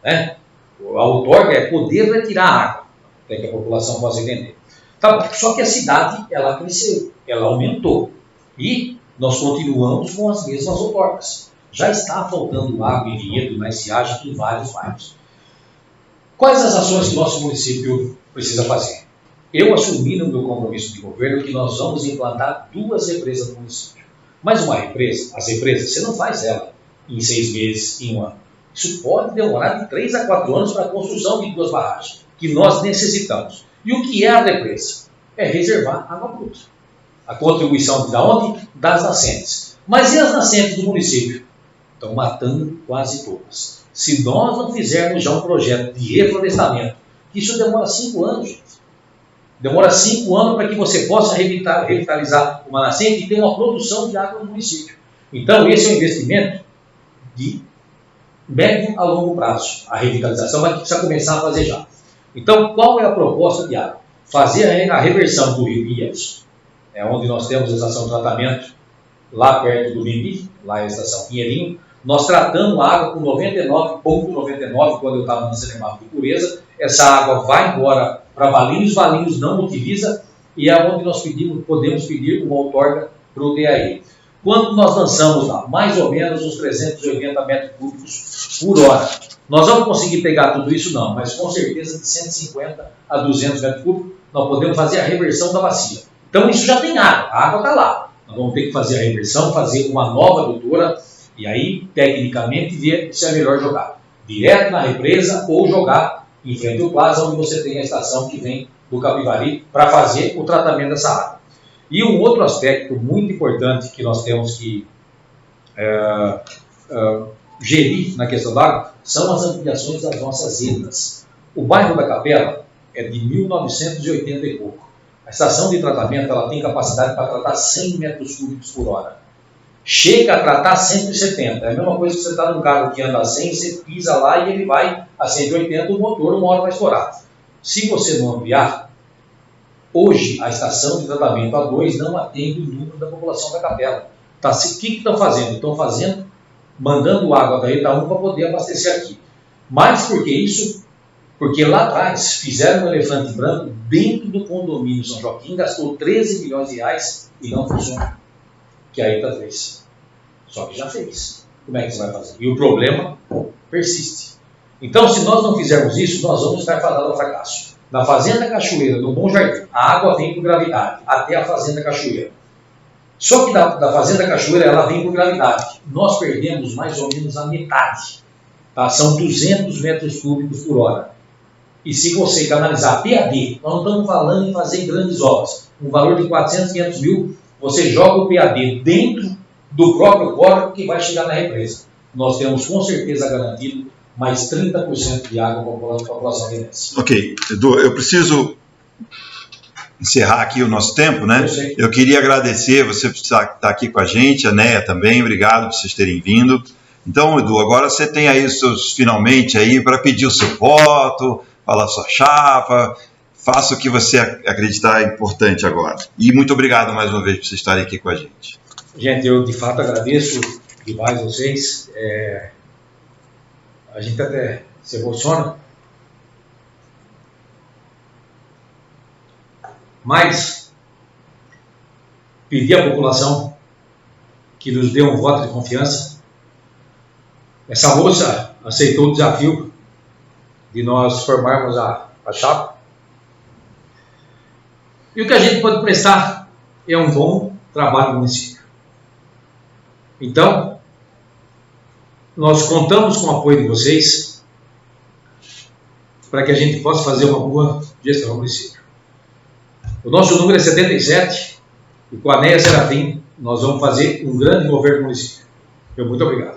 né? A outorga é poder retirar água, até que a população possa entender. Tá bom, só que a cidade, ela cresceu, ela aumentou, e nós continuamos com as mesmas outorgas. Já está faltando água e dinheiro na estiagem em vários bairros. Quais as ações que o nosso município precisa fazer? Eu assumi no meu compromisso de governo que nós vamos implantar 2 represas no município. Mas uma represa, as represas, você não faz ela em 6 meses, em 1 ano. Isso pode demorar de 3 a 4 anos para a construção de 2 barragens, que nós necessitamos. E o que é a represa? É reservar água bruta. A contribuição de onde? Das nascentes. Mas e as nascentes do município? Estão matando quase todas. Se nós não fizermos já um projeto de reflorestamento, que isso demora 5 anos, gente. Demora 5 anos para que você possa revitalizar uma nascente e ter uma produção de água no município. Então, esse é um investimento de médio a longo prazo. A revitalização vai precisar começar a fazer já. Então, qual é a proposta de água? Fazer a reversão do Rio Pinheiros, onde nós temos a estação de tratamento lá perto do Bimbi, lá é a estação Pinheirinho. Nós tratamos a água com 99,99 quando eu estava no Cinemarco de Pureza. Essa água vai embora para Valinhos não utiliza, e é onde nós podemos pedir uma outorga para o DAE. Quando nós lançamos lá, mais ou menos uns 380 metros cúbicos por hora. Nós vamos conseguir pegar tudo isso? Não, mas com certeza de 150 a 200 metros cúbicos, nós podemos fazer a reversão da bacia. Então isso já tem água, a água está lá. Nós vamos ter que fazer a reversão, fazer uma nova adutora, e aí, tecnicamente, ver se é melhor jogar direto na represa ou jogar em frente ao plaza, onde você tem a estação que vem do Capivari para fazer o tratamento dessa água. E um outro aspecto muito importante que nós temos que gerir na questão da água são as ampliações das nossas rendas. O bairro da Capela é de 1980 e pouco. A estação de tratamento ela tem capacidade para tratar 100 metros cúbicos por hora. Chega a tratar 170. É a mesma coisa que você está num carro que anda a 100, você pisa lá e ele vai a 180, o motor uma hora vai estourar. Se você não ampliar, hoje a estação de tratamento A2 não atende o número da população da Capela. Tá, o que estão fazendo? Estão mandando água da Itaú para poder abastecer aqui. Mas por que isso? Porque lá atrás fizeram um elefante branco dentro do condomínio São Joaquim, gastou 13 milhões de reais e não funciona. Que a ETA fez. Só que já fez. Como é que você vai fazer? E o problema persiste. Então, se nós não fizermos isso, nós vamos estar fadados ao fracasso. Na Fazenda Cachoeira, no Bom Jardim, a água vem por gravidade até a Fazenda Cachoeira. Só que da Fazenda Cachoeira ela vem por gravidade. Nós perdemos mais ou menos a metade. Tá? São 200 metros cúbicos por hora. E se você canalizar PAD, nós não estamos falando em fazer grandes obras. Um valor de 400, 500 mil, você joga o PAD dentro do próprio córrego que vai chegar na represa. nós temos com certeza garantido mais 30% de água para a população linense. Ok, Edu, eu preciso encerrar aqui o nosso tempo, né? Eu queria agradecer você por estar aqui com a gente, a Neia também, obrigado por vocês terem vindo. Então, Edu, agora você tem aí os seus finalmente aí para pedir o seu voto, falar a sua chapa, faça o que você acreditar importante agora. E muito obrigado mais uma vez por vocês estarem aqui com a gente. Gente, eu de fato agradeço demais vocês. A gente até se emociona. Mas pedir à população que nos dê um voto de confiança. Essa moça aceitou o desafio de nós formarmos a chapa. E o que a gente pode prestar é um bom trabalho no município. Então, nós contamos com o apoio de vocês para que a gente possa fazer uma boa gestão no município. O nosso número é 77 e com a Neia Serafim nós vamos fazer um grande governo no município. Muito obrigado.